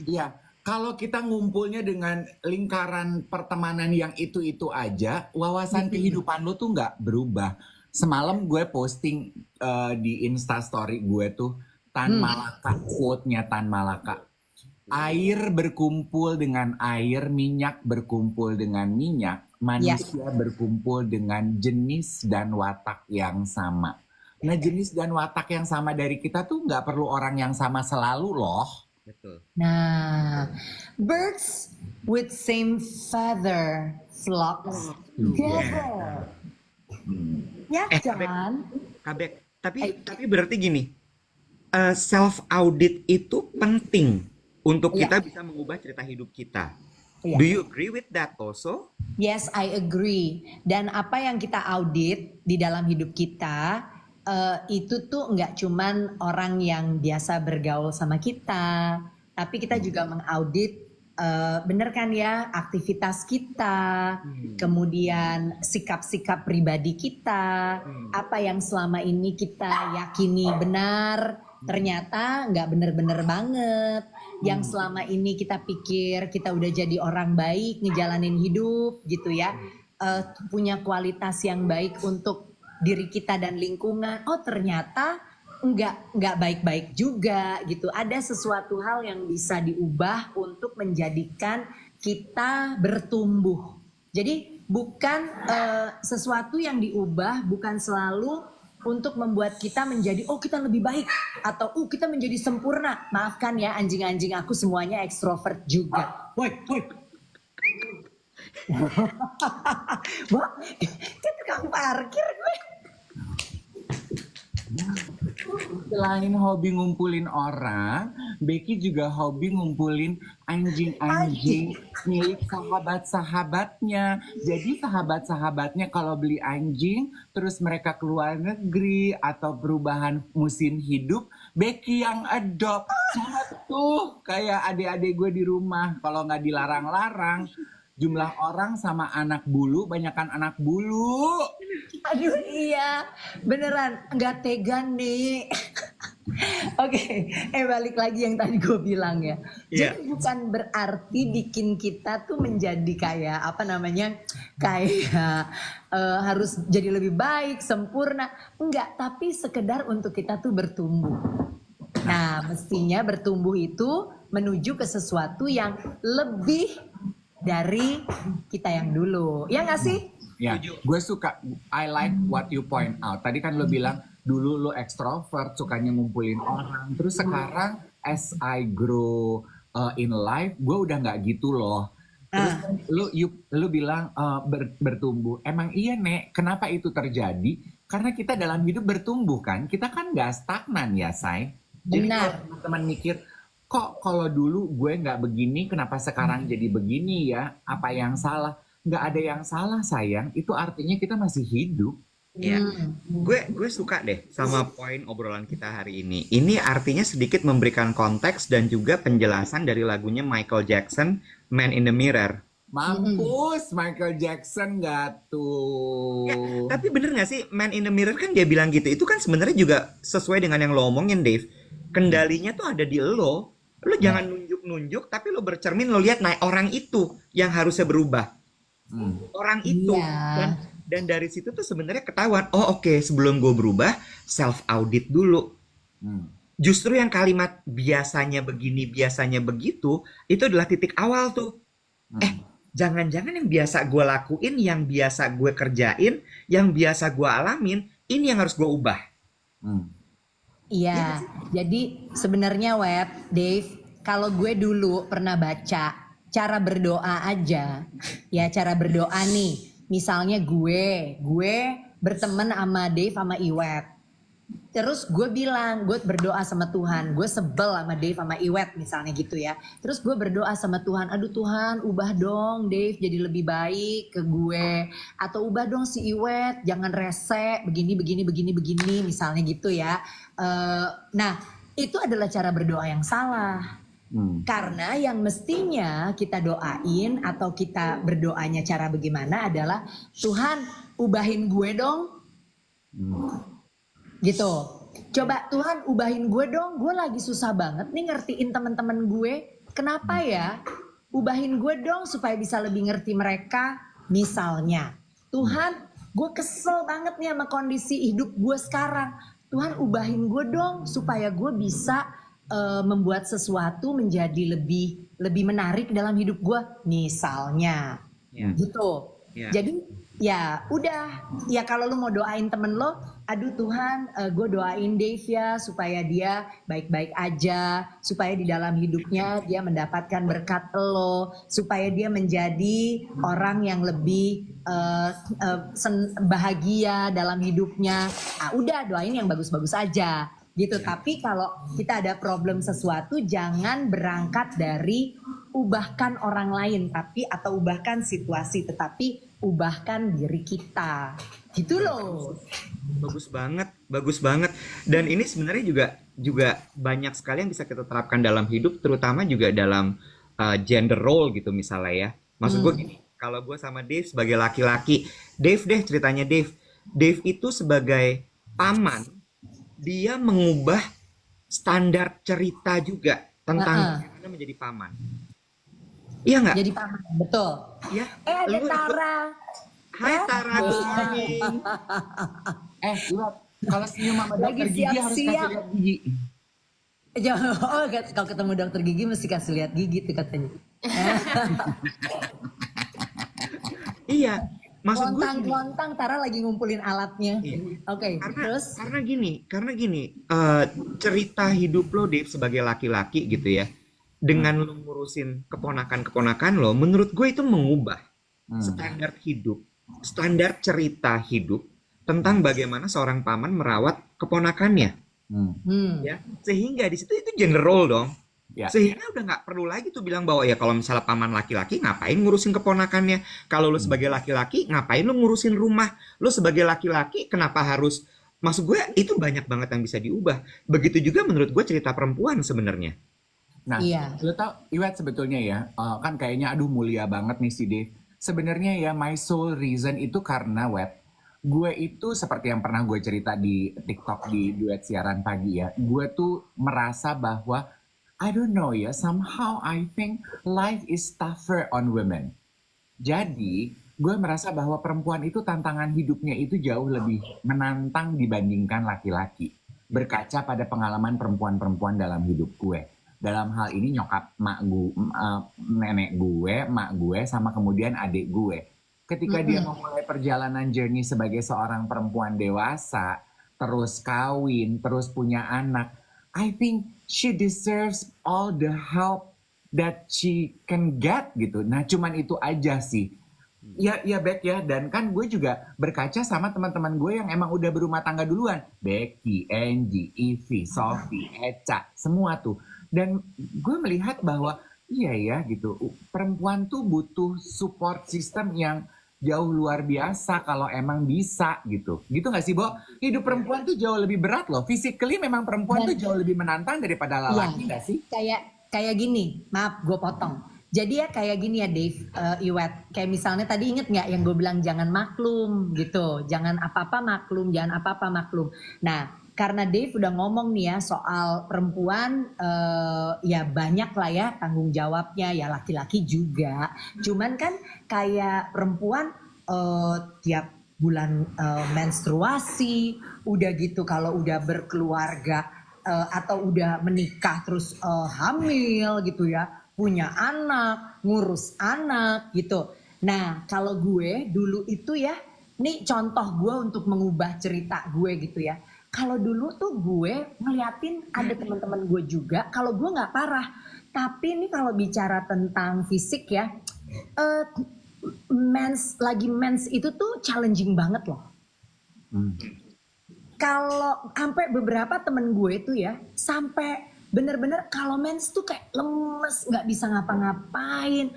Iya, kalau kita ngumpulnya dengan lingkaran pertemanan yang itu-itu aja, wawasan kehidupan lo tuh nggak berubah. Semalam gue posting di Instastory gue tuh Tan Malaka, quote-nya Tan Malaka. Air berkumpul dengan air, minyak berkumpul dengan minyak, manusia berkumpul dengan jenis dan watak yang sama. Nah, jenis dan watak yang sama dari kita tuh nggak perlu orang yang sama selalu loh. Betul. Nah, birds with same feather flocks together. Ya kan? Kabek. Tapi berarti gini, self audit itu penting untuk Iya. kita bisa mengubah cerita hidup kita. Iya. Do you agree with that also? Yes, I agree. Dan apa yang kita audit di dalam hidup kita, itu tuh nggak cuman orang yang biasa bergaul sama kita, tapi kita juga mengaudit, bener kan ya, aktivitas kita, kemudian sikap-sikap pribadi kita, apa yang selama ini kita yakini benar, ternyata nggak bener-bener banget. Yang selama ini kita pikir kita udah jadi orang baik, ngejalanin hidup gitu ya, punya kualitas yang baik untuk diri kita dan lingkungan, oh ternyata nggak baik-baik juga gitu. Ada sesuatu hal yang bisa diubah untuk menjadikan kita bertumbuh. Jadi bukan sesuatu yang diubah bukan selalu untuk membuat kita menjadi kita lebih baik atau kita menjadi sempurna. Maafkan ya anjing-anjing aku semuanya ekstrovert juga. Woi. Wah, itu tukang parkir gue. Selain hobi ngumpulin orang, Becky juga hobi ngumpulin anjing-anjing milik sahabat-sahabatnya. Jadi sahabat-sahabatnya kalau beli anjing, terus mereka keluar negeri atau perubahan musim hidup, Becky yang adopt. Sama tuh kayak adik-adik gue di rumah, kalau nggak dilarang-larang, jumlah orang sama anak bulu, banyakan anak bulu. Aduh iya, beneran nggak tega nih. Oke, balik lagi yang tadi gue bilang ya. Iya. Jadi bukan berarti bikin kita tuh menjadi kayak apa namanya, kayak harus jadi lebih baik, sempurna. Enggak, tapi sekedar untuk kita tuh bertumbuh. Nah, mestinya bertumbuh itu menuju ke sesuatu yang lebih dari kita yang dulu. Ya nggak sih? Ya, Setuju. gue suka. I like what you point out. Tadi kan lo bilang dulu lo ekstrovert, sukanya ngumpulin orang. Terus sekarang as I grow in life, gue udah nggak gitu loh. Terus Nah, lu bilang bertumbuh. Emang iya Nek, kenapa itu terjadi? Karena kita dalam hidup bertumbuh kan. Kita kan nggak stagnan ya Say. Jadi kalau benar. teman-teman mikir, kok kalau dulu gue nggak begini, kenapa sekarang jadi begini ya? Apa yang salah? Nggak ada yang salah sayang. Itu artinya kita masih hidup. Iya. Hmm. Gue suka deh sama poin obrolan kita hari ini. Ini artinya sedikit memberikan konteks dan juga penjelasan dari lagunya Michael Jackson, Man in the Mirror. Mampus Michael Jackson nggak Ya, tuh? tapi bener gak sih Man in the Mirror kan dia bilang gitu. Itu kan sebenarnya juga sesuai dengan yang lo omongin, Dave. Kendalinya tuh ada di lo. Lo jangan nunjuk-nunjuk, tapi lo bercermin, lo lihat, nah orang itu yang harusnya berubah. Hmm. Orang itu. Iya. Dan dari situ tuh sebenarnya ketahuan, oh oke, sebelum gue berubah, self audit dulu. Hmm. Justru yang kalimat biasanya begini, biasanya begitu, itu adalah titik awal tuh. Hmm. Jangan-jangan yang biasa gue lakuin, yang biasa gue kerjain, yang biasa gue alamin, ini yang harus gue ubah. Hmm. Iya, jadi sebenarnya Dave, kalau gue dulu pernah baca cara berdoa aja, ya cara berdoa nih, misalnya gue berteman sama Dave sama Iwet, terus gue bilang, gue berdoa sama Tuhan, gue sebel sama Dave sama Iwet misalnya gitu ya. Terus gue berdoa sama Tuhan, aduh Tuhan ubah dong Dave jadi lebih baik ke gue. Atau ubah dong si Iwet, jangan rese, begini misalnya gitu ya. Nah itu adalah cara berdoa yang salah. Hmm. Karena yang mestinya kita doain atau kita berdoanya cara bagaimana adalah Tuhan ubahin gue dong. Gitu. Coba Tuhan ubahin gue dong, gue lagi susah banget nih ngertiin teman-teman gue. Kenapa ya? Ubahin gue dong supaya bisa lebih ngerti mereka. Misalnya, Tuhan gue kesel banget nih sama kondisi hidup gue sekarang. Tuhan ubahin gue dong supaya gue bisa membuat sesuatu menjadi lebih menarik dalam hidup gue. Misalnya, Ya. gitu. Ya. Jadi ya udah, ya kalau lu mau doain temen lo, aduh Tuhan gue doain Dave ya supaya dia baik-baik aja, supaya di dalam hidupnya dia mendapatkan berkat lo, supaya dia menjadi orang yang lebih bahagia dalam hidupnya. Ah udah doain yang bagus-bagus aja gitu. Tapi kalau kita ada problem sesuatu, jangan berangkat dari ubahkan orang lain atau ubahkan situasi, tetapi ubahkan diri kita gitu loh. Bagus banget. Dan ini sebenarnya juga banyak sekali yang bisa kita terapkan dalam hidup, terutama juga dalam gender role gitu misalnya ya. Maksud gue gini, kalau gue sama Dave sebagai laki-laki, Dave deh ceritanya Dave itu sebagai paman, dia mengubah standar cerita juga tentang bagaimana menjadi paman. Iya nggak? Jadi paman, betul. Ya. Ada Lu- Tara. Hai Tara, good morning. Lihat, kalau senyum sama Lagi dokter gigi harus kasih siap-siap. lihat gigi. Oh, kalau ketemu dokter gigi mesti kasih lihat gigi tuh katanya. Iya, maksud gue gini. Lontang Tara lagi ngumpulin alatnya. Iya. Oke, terus Karena gini, cerita hidup lo Dave sebagai laki-laki gitu ya, dengan lo ngurusin keponakan-keponakan lo, menurut gue itu mengubah standar hidup, standar cerita hidup tentang bagaimana seorang paman merawat keponakannya, ya, sehingga di situ itu gender role dong. Ya. Sehingga udah nggak perlu lagi tuh bilang bahwa ya kalau misalnya paman laki-laki ngapain ngurusin keponakannya. Kalau lu sebagai laki-laki ngapain lu ngurusin rumah. Lu sebagai laki-laki kenapa harus. Maksud gue itu banyak banget yang bisa diubah. Begitu juga menurut gue cerita perempuan sebenarnya. Nah, Iya. lo tau Iwet sebetulnya ya, kan kayaknya aduh mulia banget nih si Dave. Sebenarnya ya my sole reason itu karena gue itu seperti yang pernah gue cerita di TikTok di duet siaran pagi ya. Gue tuh merasa bahwa I don't know ya, somehow I think life is tougher on women. Jadi, gue merasa bahwa perempuan itu tantangan hidupnya itu jauh lebih menantang dibandingkan laki-laki. Berkaca pada pengalaman perempuan-perempuan dalam hidup gue. Dalam hal ini nyokap nenek gue, mak gue, sama kemudian adik gue. Ketika dia memulai perjalanan journey sebagai seorang perempuan dewasa, terus kawin, terus punya anak, I think she deserves all the help that she can get gitu. Nah, cuman itu aja sih. Ya Beck ya, dan kan gue juga berkaca sama teman-teman gue yang emang udah berumah tangga duluan. Becky, Angie, Ivy, Sophie, Eca, semua tuh. Dan gue melihat bahwa iya ya gitu, perempuan tuh butuh support system yang jauh luar biasa kalau emang bisa gitu. Gitu gak sih, Bo? Hidup perempuan tuh jauh lebih berat loh. Physically memang perempuan tuh jauh lebih menantang daripada lelaki gak sih? Kayak gini, maaf gue potong. Jadi ya kayak gini ya Dave, Iwet. Kayak misalnya tadi inget nggak yang gue bilang jangan maklum gitu, jangan apa-apa maklum, jangan apa-apa maklum. Nah, karena Dave udah ngomong nih ya soal perempuan, ya banyak lah ya tanggung jawabnya, ya laki-laki juga. Cuman kan kayak perempuan tiap bulan menstruasi, udah gitu kalau udah berkeluarga atau udah menikah terus hamil gitu ya, punya anak, ngurus anak gitu. Nah, kalau gue dulu itu ya, nih contoh gue untuk mengubah cerita gue gitu ya. Kalau dulu tuh gue ngeliatin ada teman-teman gue juga, kalau gue nggak parah, tapi ini kalau bicara tentang fisik ya, mens itu tuh challenging banget loh. Kalau sampai beberapa temen gue tuh ya, sampai bener-bener kalau mens tuh kayak lemes, nggak bisa ngapa-ngapain,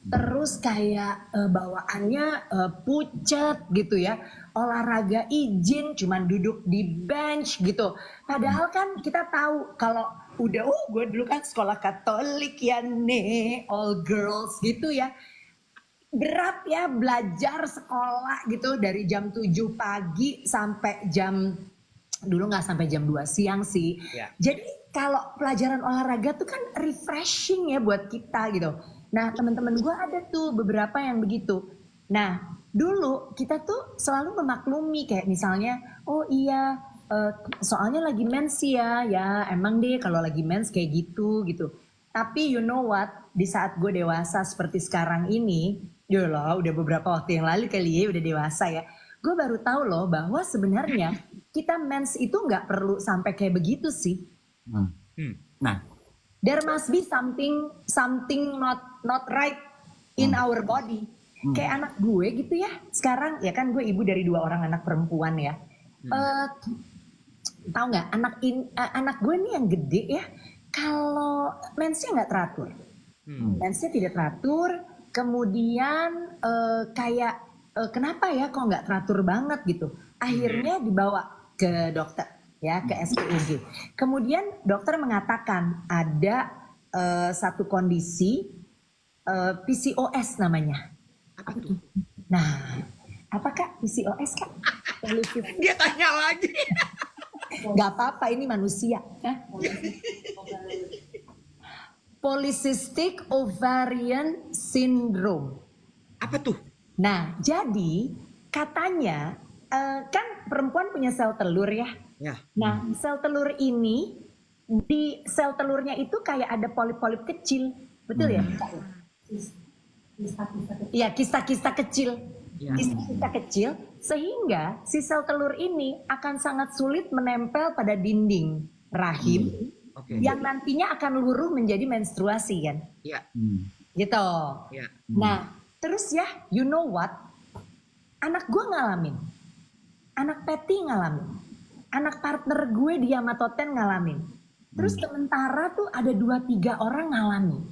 terus kayak bawaannya pucet gitu ya, olahraga izin cuman duduk di bench gitu. Padahal kan kita tahu kalau udah, gue dulu kan sekolah Katolik ya nih, all girls gitu ya, berat ya belajar sekolah gitu dari jam 7 pagi sampai jam, dulu nggak sampai jam 2 siang sih. Jadi kalau pelajaran olahraga tuh kan refreshing ya buat kita gitu. Nah, teman-teman gue ada tuh beberapa yang begitu. Nah, dulu kita tuh selalu memaklumi kayak misalnya, oh iya soalnya lagi mens ya emang deh kalau lagi mens kayak gitu gitu. Tapi you know what, di saat gue dewasa seperti sekarang ini, yolah udah beberapa waktu yang lalu kali ya udah dewasa ya, gue baru tahu loh bahwa sebenarnya kita mens itu nggak perlu sampai kayak begitu sih. Nah, there must be something not right in our body. Kayak anak gue gitu ya. Sekarang ya kan gue ibu dari 2 orang anak perempuan ya. Tahu nggak anak gue nih yang gede ya. Kalau mensnya nggak teratur, mensnya tidak teratur. Kemudian kayak kenapa ya kok nggak teratur banget gitu. Akhirnya dibawa ke dokter. Ya ke SPOG. Kemudian dokter mengatakan ada satu kondisi PCOS namanya. Apa tuh? Nah, apakah PCOS Kak? Dia tanya lagi. Gak apa-apa, ini manusia. Polycystic Ovarian Syndrome. Apa tuh? Nah, jadi katanya kan perempuan punya sel telur ya. Nah, sel telur ini, di sel telurnya itu kayak ada polip-polip kecil, betul ya? Iya, kista-kista kecil. Kista-kista kecil, sehingga si sel telur ini akan sangat sulit menempel pada dinding rahim, yang nantinya akan luruh menjadi menstruasi kan? Iya. Gitu. Nah, terus ya, you know what? Anak gue ngalamin, anak Patty ngalamin. Anak partner gue di Yamatoten ngalamin. Terus sementara tuh ada 2-3 orang ngalamin.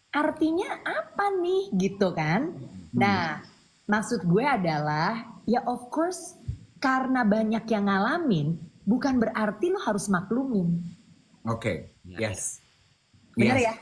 Artinya apa nih gitu kan? Nah, maksud gue adalah ya of course karena banyak yang ngalamin bukan berarti lo harus maklumin. Oke. Yes. Bener ya?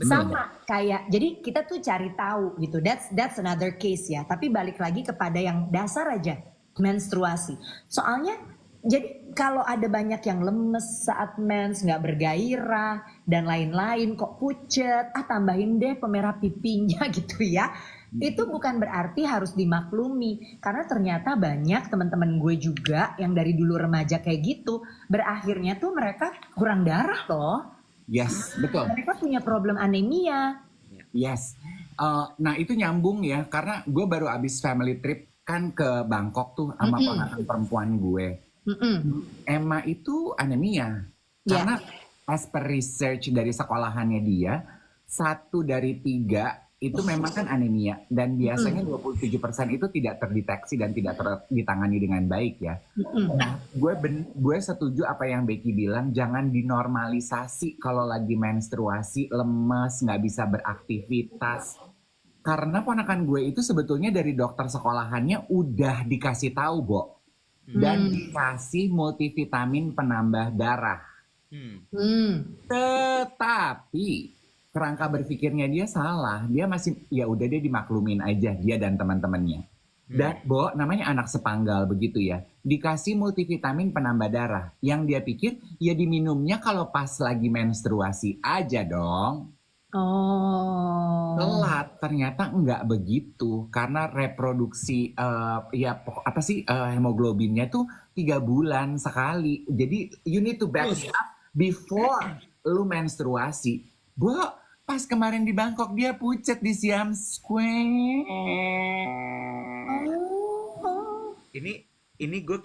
Sama kayak, jadi kita tuh cari tahu gitu. That's another case ya. Tapi balik lagi kepada yang dasar aja. menstruasi. Soalnya jadi kalau ada banyak yang lemes saat mens, nggak bergairah dan lain-lain, kok pucet, tambahin deh pemerah pipinya gitu ya. Itu bukan berarti harus dimaklumi, karena ternyata banyak teman-teman gue juga yang dari dulu remaja kayak gitu, berakhirnya tuh mereka kurang darah loh. Yes, betul. Mereka punya problem anemia. Yes. Nah itu nyambung ya, karena gue baru abis family trip kan ke Bangkok tuh sama ponakan perempuan gue. Emma itu anemia. Ya. Karena as per research dari sekolahannya dia, 1 dari 3 itu memang kan anemia. Dan biasanya 27% itu tidak terdeteksi dan tidak ditangani dengan baik ya. Nah, gue setuju apa yang Becky bilang, jangan dinormalisasi kalau lagi menstruasi, lemes, nggak bisa beraktivitas. Karena ponakan gue itu sebetulnya dari dokter sekolahannya udah dikasih tahu, Bo. Dan dikasih multivitamin penambah darah. Tetapi kerangka berpikirnya dia salah. Dia masih, ya udah dia dimaklumin aja, dia dan teman-temannya. Dan Bo, namanya anak sepanggal begitu ya. Dikasih multivitamin penambah darah. Yang dia pikir ya diminumnya kalau pas lagi menstruasi aja dong. Oh. Telat, ternyata enggak begitu. Karena reproduksi hemoglobinnya tuh 3 bulan sekali. Jadi you need to back up before lu menstruasi. Bo, pas kemarin di Bangkok dia pucet di Siam Square. Ini gue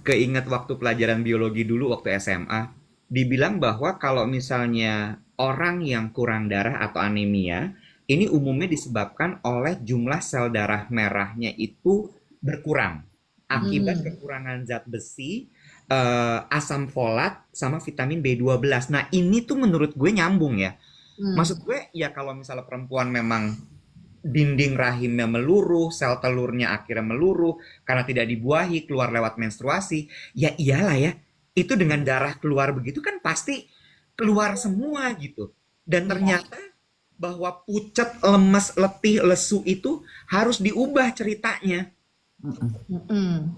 keinget waktu pelajaran biologi dulu waktu SMA. Dibilang bahwa kalau misalnya orang yang kurang darah atau anemia, ini umumnya disebabkan oleh jumlah sel darah merahnya itu berkurang akibat kekurangan zat besi, asam folat, sama vitamin B12. Nah, ini tuh menurut gue nyambung ya. Maksud gue ya kalau misalnya perempuan memang dinding rahimnya meluruh, sel telurnya akhirnya meluruh karena tidak dibuahi, keluar lewat menstruasi, ya iyalah ya. Itu dengan darah keluar begitu kan pasti keluar semua gitu. Dan ternyata bahwa pucet, lemes, letih, lesu itu harus diubah ceritanya.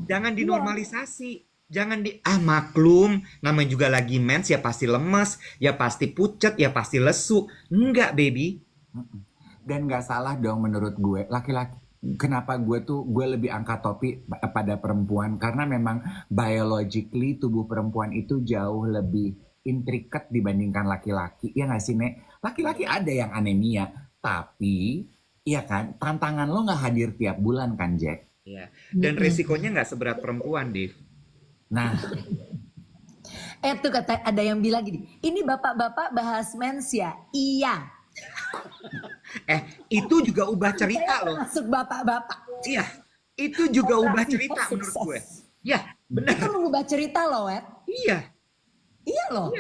Jangan dinormalisasi. Jangan maklum, namanya juga lagi mens, ya pasti lemes, ya pasti pucet, ya pasti lesu. Enggak, baby. Dan gak salah dong menurut gue, laki-laki. Kenapa gue lebih angkat topi pada perempuan, karena memang biologically tubuh perempuan itu jauh lebih intricate dibandingkan laki-laki. Ya nggak sih, Nek? Laki-laki ada yang anemia, tapi ya kan tantangan lo nggak hadir tiap bulan kan, Jack? Iya. Dan resikonya nggak seberat perempuan, Div. Nah, Tuh kata ada yang bilang gini, ini bapak-bapak bahas mens ya? Iya. Itu juga ubah cerita loh. Masuk bapak-bapak. Iya, itu juga ubah cerita menurut gue. Ya, benar. Itu mengubah cerita loh, Wet. Iya. Iya loh.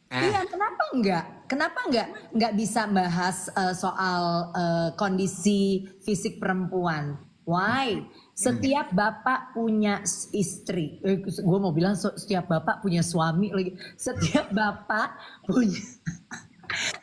Iya, kenapa enggak? Kenapa enggak bisa bahas soal kondisi fisik perempuan? Why? Setiap bapak punya istri. Gue mau bilang setiap bapak punya suami lagi. Setiap bapak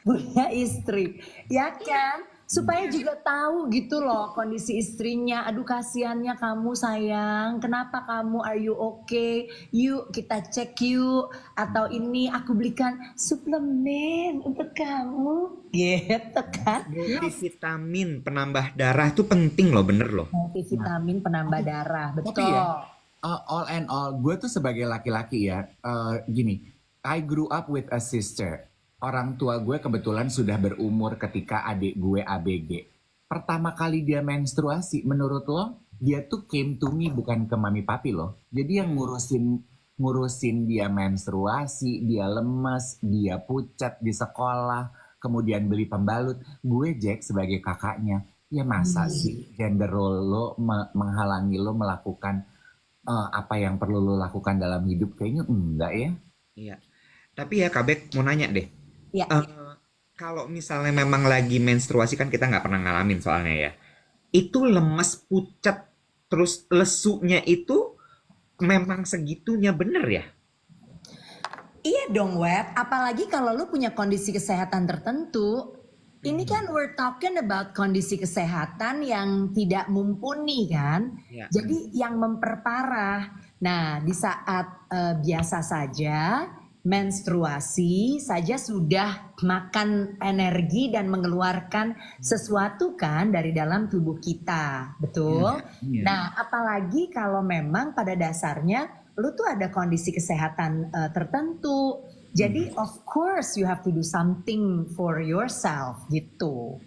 punya istri, ya kan? Supaya juga tahu gitu loh kondisi istrinya. Aduh kasihannya kamu sayang. Kenapa kamu, are you okay? Yuk kita cek yuk. Atau ini aku belikan suplemen untuk kamu. Gitu kan. Multivitamin penambah darah itu penting loh, bener loh. Multivitamin penambah darah, betul. Tapi ya, all and all, gue tuh sebagai laki-laki ya, gini, I grew up with a sister. Orang tua gue kebetulan sudah berumur ketika adik gue ABG. Pertama kali dia menstruasi, menurut lo, dia tuh came to me bukan ke mami papi loh. Jadi yang ngurusin dia menstruasi, dia lemes, dia pucat di sekolah, kemudian beli pembalut. Gue Jack sebagai kakaknya, ya masa sih gender role lo menghalangi lo melakukan apa yang perlu lo lakukan dalam hidup? Kayaknya enggak ya. Iya. Tapi ya Kabek mau nanya deh. Ya. Kalau misalnya memang lagi menstruasi kan kita nggak pernah ngalamin soalnya ya. Itu lemes, pucat, terus lesunya itu memang segitunya bener ya? Iya dong, Web. Apalagi kalau lu punya kondisi kesehatan tertentu. Ini kan we're talking about kondisi kesehatan yang tidak mumpuni kan. Ya. Jadi yang memperparah. Nah, di saat biasa saja menstruasi saja sudah makan energi dan mengeluarkan sesuatu kan dari dalam tubuh kita. Betul? Iya. Nah, apalagi kalau memang pada dasarnya lu tuh ada kondisi kesehatan tertentu. Jadi of course you have to do something for yourself gitu.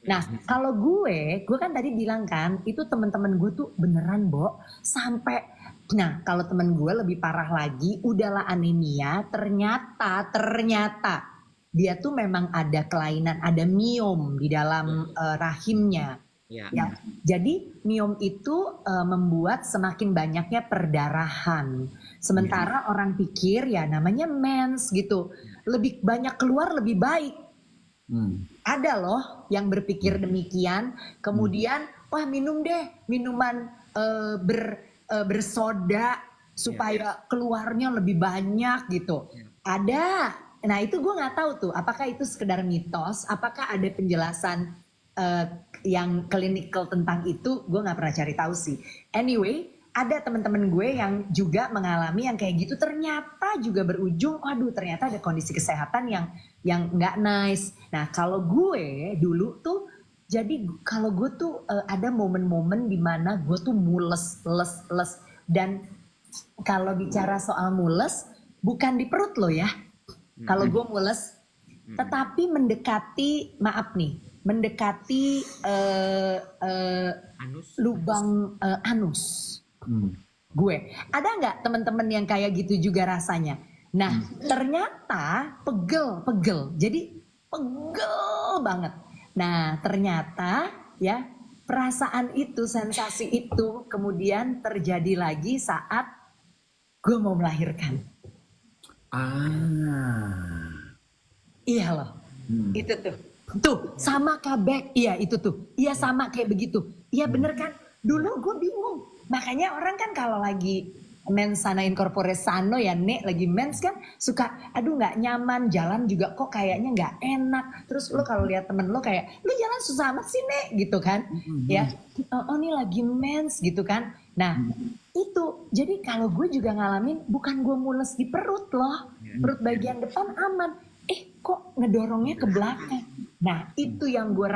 Nah kalau gue kan tadi bilang kan itu teman-teman gue tuh beneran Bo sampai, nah kalau temen gue lebih parah lagi udahlah anemia, ternyata dia tuh memang ada kelainan, ada miom di dalam rahimnya. Ya. Ya, jadi miom itu membuat semakin banyaknya perdarahan. Sementara orang pikir ya namanya mens gitu, lebih banyak keluar lebih baik. Ada loh yang berpikir demikian, kemudian wah minum deh minuman bersoda supaya keluarnya lebih banyak gitu. Ada. Nah itu gue nggak tahu tuh, apakah itu sekedar mitos, apakah ada penjelasan yang klinikal tentang itu, gue nggak pernah cari tahu sih. Anyway, ada teman-teman gue yang juga mengalami yang kayak gitu, ternyata juga berujung, waduh ternyata ada kondisi kesehatan yang nggak nice. Nah kalau gue dulu tuh, jadi kalau gue tuh ada momen-momen dimana gue tuh mules, dan kalau bicara soal mules, bukan di perut lo ya. Kalau gue mules, tetapi mendekati, maaf nih, mendekati lubang anus. Gue ada nggak teman-teman yang kayak gitu juga rasanya? Nah ternyata pegel, jadi pegel banget. Nah ternyata ya perasaan itu, sensasi itu kemudian terjadi lagi saat gue mau melahirkan. Iya loh, itu tuh sama kabek, iya itu tuh, iya sama kayak begitu, iya bener kan? Dulu gue bingung, makanya orang kan kalau lagi mens sana incorpore sano ya Nek, lagi mens kan suka, aduh nggak nyaman, jalan juga kok kayaknya nggak enak. Terus lo kalau lihat temen lo kayak, lu jalan susah amat sih Nek, gitu kan? Ya, oh ini lagi mens gitu kan? Nah itu, jadi kalau gue juga ngalamin, bukan gue mules di perut loh, perut bagian depan aman, kok ngedorongnya ke belakang. Nah itu yang gue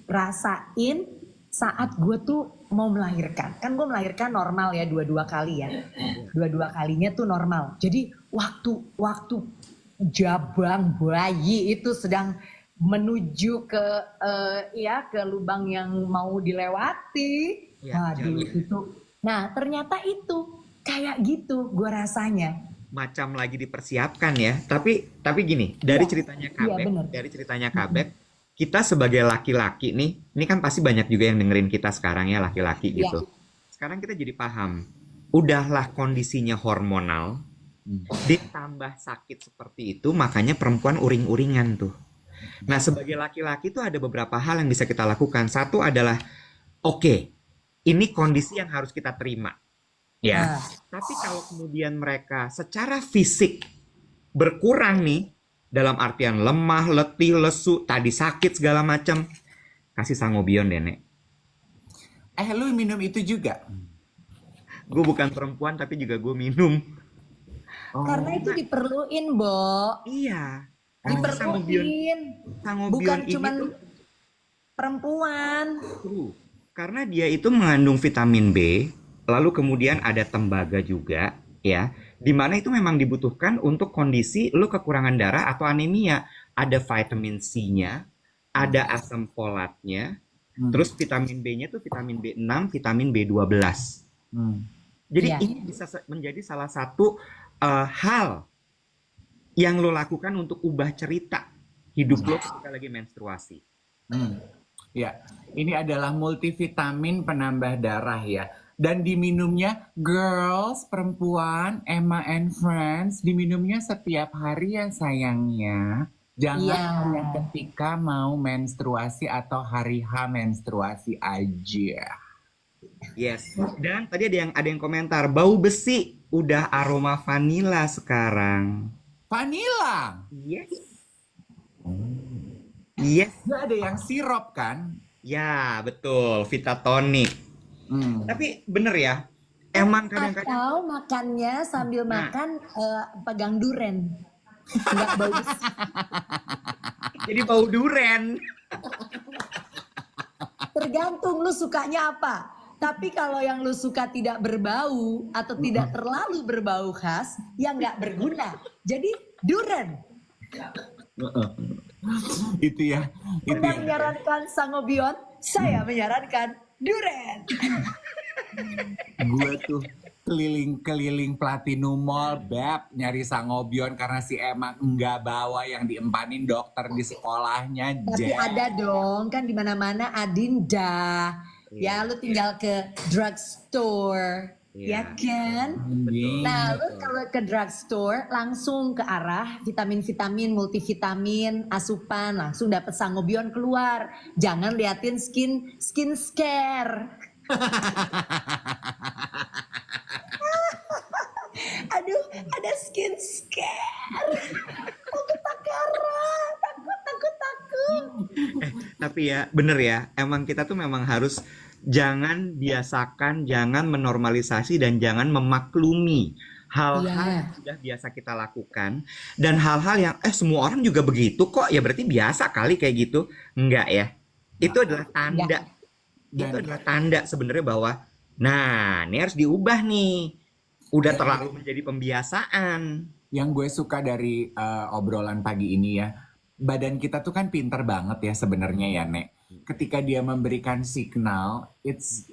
rasain saat gue tuh mau melahirkan. Kan gue melahirkan normal ya, dua-dua kali ya. Dua-dua kalinya tuh normal. Jadi waktu jabang bayi itu sedang menuju ke ke lubang yang mau dilewati. Waduh itu. Nah ternyata itu kayak gitu gue rasanya. Macam lagi dipersiapkan ya. Tapi gini, dari ceritanya Kabek, kita sebagai laki-laki nih, ini kan pasti banyak juga yang dengerin kita sekarang ya, laki-laki gitu. Sekarang kita jadi paham, udahlah kondisinya hormonal, ditambah sakit seperti itu, makanya perempuan uring-uringan tuh. Nah, sebagai laki-laki tuh ada beberapa hal yang bisa kita lakukan. Satu adalah, oke, ini kondisi yang harus kita terima. Ya, tapi kalau kemudian mereka secara fisik berkurang nih, dalam artian lemah, letih, lesu, tadi sakit segala macam, kasih sangobion deh Nek. Lu minum itu juga? Gue bukan perempuan tapi juga gue minum. Karena itu diperluin, Bo. Iya. Diperluin. Bukan cuma perempuan. Karena dia itu mengandung vitamin B, lalu kemudian ada tembaga juga, ya. Di mana itu memang dibutuhkan untuk kondisi lu kekurangan darah atau anemia. Ada vitamin C-nya, ada asam folatnya, terus vitamin B-nya tuh vitamin B6, vitamin B12. Jadi ini bisa menjadi salah satu hal yang lo lakukan untuk ubah cerita hidup lo ketika lagi menstruasi. Ya, ini adalah multivitamin penambah darah ya. Dan diminumnya, girls, perempuan, Emma and Friends, diminumnya setiap hari ya sayangnya. Jangan hanya ketika mau menstruasi atau hari H menstruasi aja. Yes. Dan tadi ada yang komentar, bau besi udah aroma vanila sekarang. Vanila? Yes. Yes, Dia ada yang sirup kan? ya betul, VitaTonic. Hmm. Tapi bener ya, emang kadang-kadang, Atau makannya sambil nah, makan pegang duren. Nggak bagus. jadi bau duren. Tergantung lu sukanya apa. Tapi kalau yang lu suka tidak berbau atau tidak terlalu berbau khas, ya nggak berguna. Jadi duren. Itu ya, itu Anda ya. menyarankan sangobion, saya menyarankan duren. Gue tuh keliling-keliling Platinum Mall, Beb, nyari sangobion karena si emang enggak bawa yang diempanin dokter di sekolahnya, Tapi Jeb. ada dong, kan di mana-mana Adinda. Ya, lu tinggal ke drugstore, ya Iya, kan? betul. Nah, lu kalau ke drugstore langsung ke arah vitamin-vitamin, multivitamin, asupan, langsung dapet sangobion keluar. Jangan liatin skin scare. Aduh, ada skin scare. Takut takara, takut. Tapi ya, bener ya, emang kita tuh memang harus jangan biasakan, jangan menormalisasi, dan jangan memaklumi hal-hal Iya, yang sudah biasa kita lakukan. Dan hal-hal yang, semua orang juga begitu kok, ya berarti biasa kali kayak gitu. Enggak ya. Itu adalah tanda, enggak. itu Dan adalah tanda sebenarnya bahwa, nah, ini harus diubah nih. Udah terlalu menjadi pembiasaan. yang gue suka dari obrolan pagi ini ya, badan kita tuh kan pinter banget ya sebenarnya ya, Nek. Ketika dia memberikan signal, it's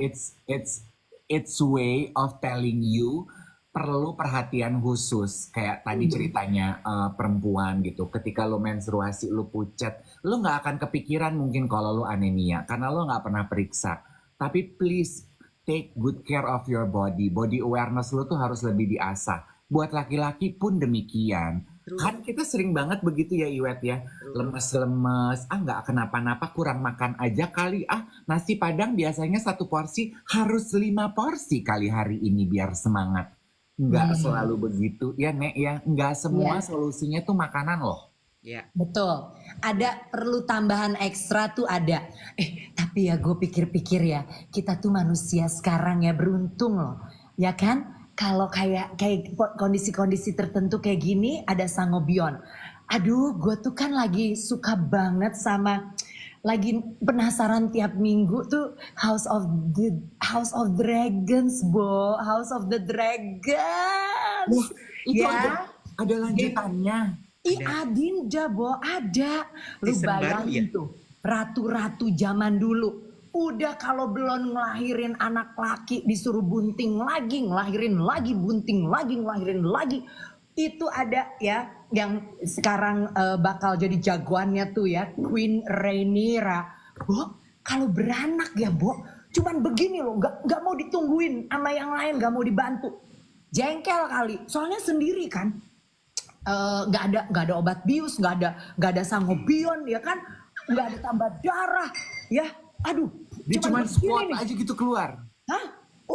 way of telling you perlu perhatian khusus. Kayak tadi ceritanya perempuan gitu. Ketika lo menstruasi, lo pucet, lo nggak akan kepikiran mungkin kalau lo anemia karena lo nggak pernah periksa. Tapi please take good care of your body. Body awareness lo tuh harus lebih diasah. Buat laki-laki pun demikian. Kan kita sering banget begitu ya Iwet ya. Lemes-lemes, nggak kenapa-napa, kurang makan aja kali. Nasi Padang biasanya 1 porsi harus 5 porsi kali hari ini biar semangat. Nggak selalu begitu ya Nek ya. Nggak semua Iya. solusinya tuh makanan loh. Ya, Betul. Ada perlu tambahan ekstra tuh ada. Tapi ya gue pikir-pikir ya, kita tuh manusia sekarang ya beruntung loh. Ya kan? Kalau kayak kondisi-kondisi tertentu kayak gini ada sangobion. Aduh, gue tuh kan lagi suka banget sama lagi penasaran tiap minggu tuh House of Dragons, Bo. House of the Dragons. Wah, itu Ya. ada lanjutannya. Adinda, Bo, ada. Lu Season baru bayangin ya? tuh, ratu-ratu zaman dulu. Udah kalau belum ngelahirin anak laki disuruh bunting lagi, ngelahirin lagi, bunting lagi, ngelahirin lagi. Itu ada ya yang sekarang bakal jadi jagoannya tuh ya, Queen Rhaenyra. Bo, kalau beranak ya, Bo, cuman begini loh, nggak mau ditungguin sama yang lain, nggak mau dibantu. Jengkel kali, soalnya sendiri kan. Nggak ada obat bius, nggak ada sangobion ya kan, nggak ada tambah darah ya, aduh, Dia cuma squat aja gitu keluar. hah,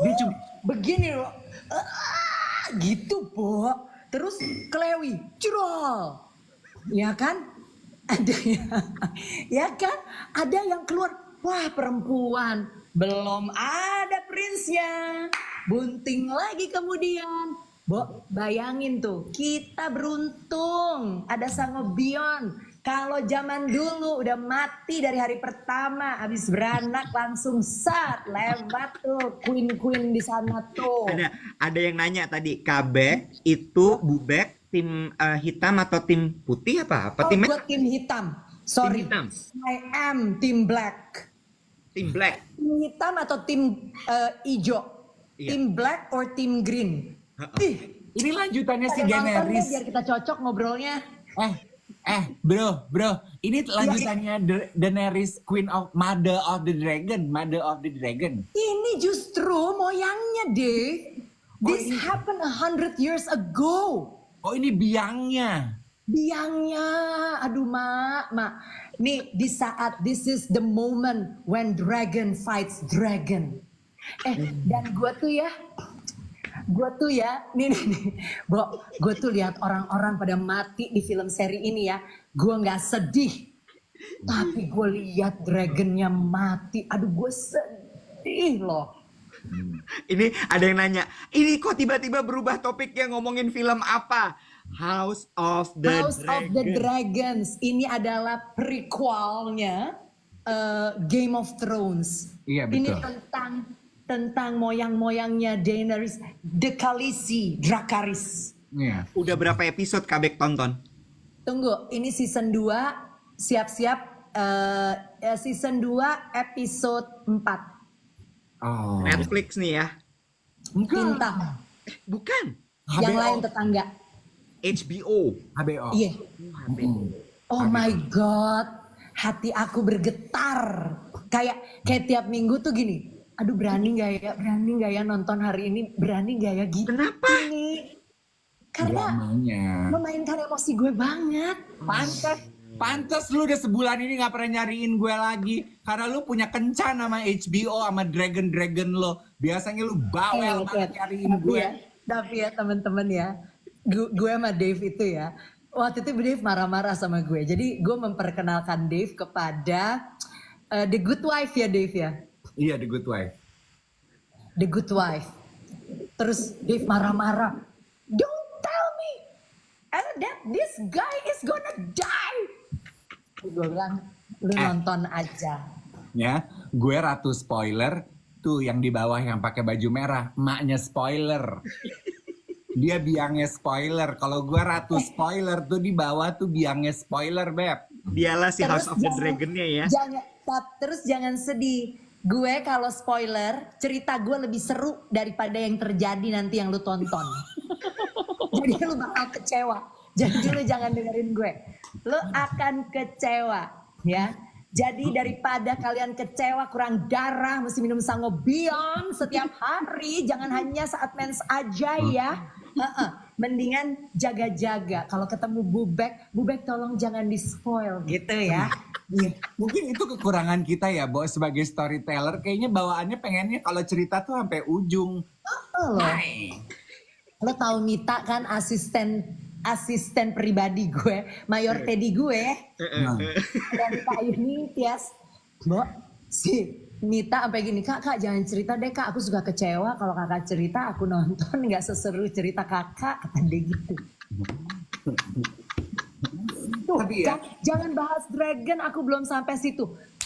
Dia cuma begini loh, gitu Bo, terus Klewi, curol, ya kan, ada ya kan, ada yang keluar, wah perempuan, belum ada prinsnya, bunting lagi kemudian. Bo, bayangin tuh, kita beruntung ada sangobion. Kalau zaman dulu udah mati dari hari pertama, habis beranak langsung lewat tuh queen di sana tuh. ada yang nanya tadi, Kabek itu Bubek tim hitam atau tim putih apa? Apa tim Gue tim hitam. Sorry, hitam? I am tim black. Tim black. Tim hitam atau tim hijau? Iya. Tim black or tim green? ini lanjutannya si Ada nonton deh Daenerys. biar kita cocok ngobrolnya. Bro, ini lanjutannya Daenerys Queen of Mother of the Dragon. Ini justru moyangnya deh. This happened 100 years ago. Oh ini biangnya. Biangnya, aduh mak. Nih di saat this is the moment when dragon fights dragon. Dan gue tuh ya, nih, Bo, gue tuh lihat orang-orang pada mati di film seri ini ya, gue nggak sedih, Tapi gue lihat dragonnya mati, aduh gue sedih loh. Ini ada yang nanya, ini kok tiba-tiba berubah topiknya ngomongin film apa? House of the House of the Dragon. Dragons ini adalah prequelnya Game of Thrones. Iya, Ini betul. tentang moyang-moyangnya Daenerys, the Khaleesi, Dracarys. Iya. Udah berapa episode Kabek tonton? Tunggu, ini season 2, siap-siap season 2 episode 4. Oh. Netflix nih ya. Bintang. Bukan. Yang HBO. lain tetangga. HBO. HBO. Iya. Mm. Oh my god, hati aku bergetar. Kayak tiap minggu tuh gini. Aduh berani nggak ya nonton hari ini, berani nggak ya gitu. Kenapa? Ini karena Dramanya. memainkan emosi gue banget. Pantes lu udah sebulan ini gak pernah nyariin gue lagi. Karena lu punya kencan sama HBO, sama Dragon lo. Biasanya lu bawel banget nyariin gue. Tapi ya teman-teman ya, gue sama Dave itu ya, waktu itu Dave marah-marah sama gue. Jadi gue memperkenalkan Dave kepada The Good Wife ya Dave ya. Iya, The Good Wife. The Good Wife. Terus Dave marah-marah. Don't tell me that this guy is gonna die. Gue bilang, lu nonton aja. Ya, gue ratu spoiler. Tuh yang di bawah yang pakai baju merah, emaknya spoiler. Dia biangnya spoiler. Kalau gue ratu spoiler tuh di bawah tuh biangnya spoiler, Beb. Dialah si House of the jangan- Dragon-nya ya. Terus jangan sedih. Gue kalau spoiler, cerita gue lebih seru daripada yang terjadi nanti yang lu tonton. Jadi lu bakal kecewa. Jadi lu jangan dengerin gue. Lu akan kecewa, ya. Jadi daripada kalian kecewa, kurang darah, mesti minum sangobion setiap hari, jangan hanya saat mens aja ya. Mendingan jaga-jaga. Kalau ketemu Bubek tolong jangan di spoil gitu ya. Iya, mungkin itu kekurangan kita ya, Bo, sebagai storyteller. Kayaknya bawaannya pengennya kalau cerita tuh sampai ujung. Lo tau Mita kan asisten pribadi gue, Mayor Teddy gue. Nah, Dan Kak ini Tias, Bo, si Mita sampai gini, kak jangan cerita deh kak, aku suka kecewa kalau kakak cerita aku nonton nggak seseru cerita kakak, kata dia gitu. Tuh, Tapi ya- jangan bahas Dragon, aku belum sampai situ.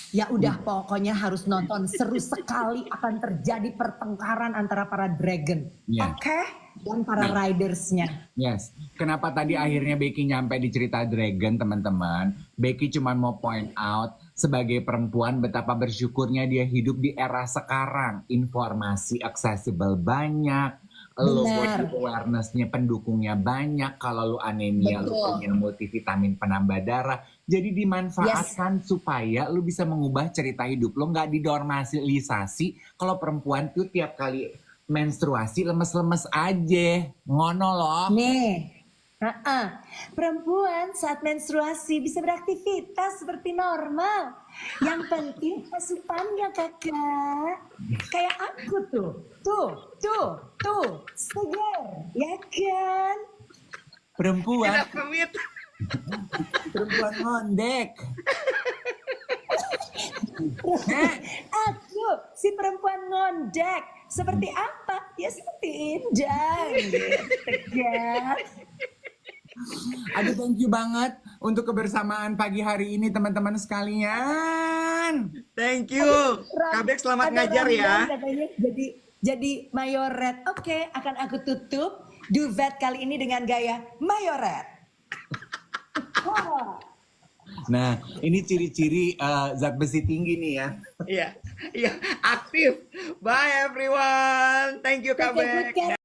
Ya udah pokoknya harus nonton, seru sekali akan terjadi pertengkaran antara para dragon. Iya. Oke? Dan para ridersnya. yes. Kenapa tadi akhirnya Becky nyampe di cerita Dragon, teman-teman? Becky cuma mau point out sebagai perempuan betapa bersyukurnya dia hidup di era sekarang. Informasi accessible banyak. Lo Benar. body awareness-nya, pendukungnya banyak. Kalau lo anemia, lo Betul. punya multivitamin penambah darah. Jadi dimanfaatkan supaya lo bisa mengubah cerita hidup. Lo nggak dinormalisasi kalau perempuan tuh tiap kali menstruasi lemes-lemes aja. Ngono loh. Nih, perempuan saat menstruasi bisa beraktivitas seperti normal. Yang penting asupannya kakak. Kayak aku tuh, segar, ya kan? Perempuan Kenapa, Mit? perempuan ngondek. Aku si perempuan ngondek. Seperti apa? Ya seperti Indah. Gitu kan? Aduh, thank you banget untuk kebersamaan pagi hari ini teman-teman sekalian. Thank you. Kabek selamat Ada ngajar ya. Ramdan katanya jadi Mayoret. Oke, akan aku tutup duvet kali ini dengan gaya Mayoret. Wah. Nah, ini ciri-ciri zat besi tinggi nih ya. Iya, iya, aktif. Bye everyone. Thank you Take a good Kabek. care.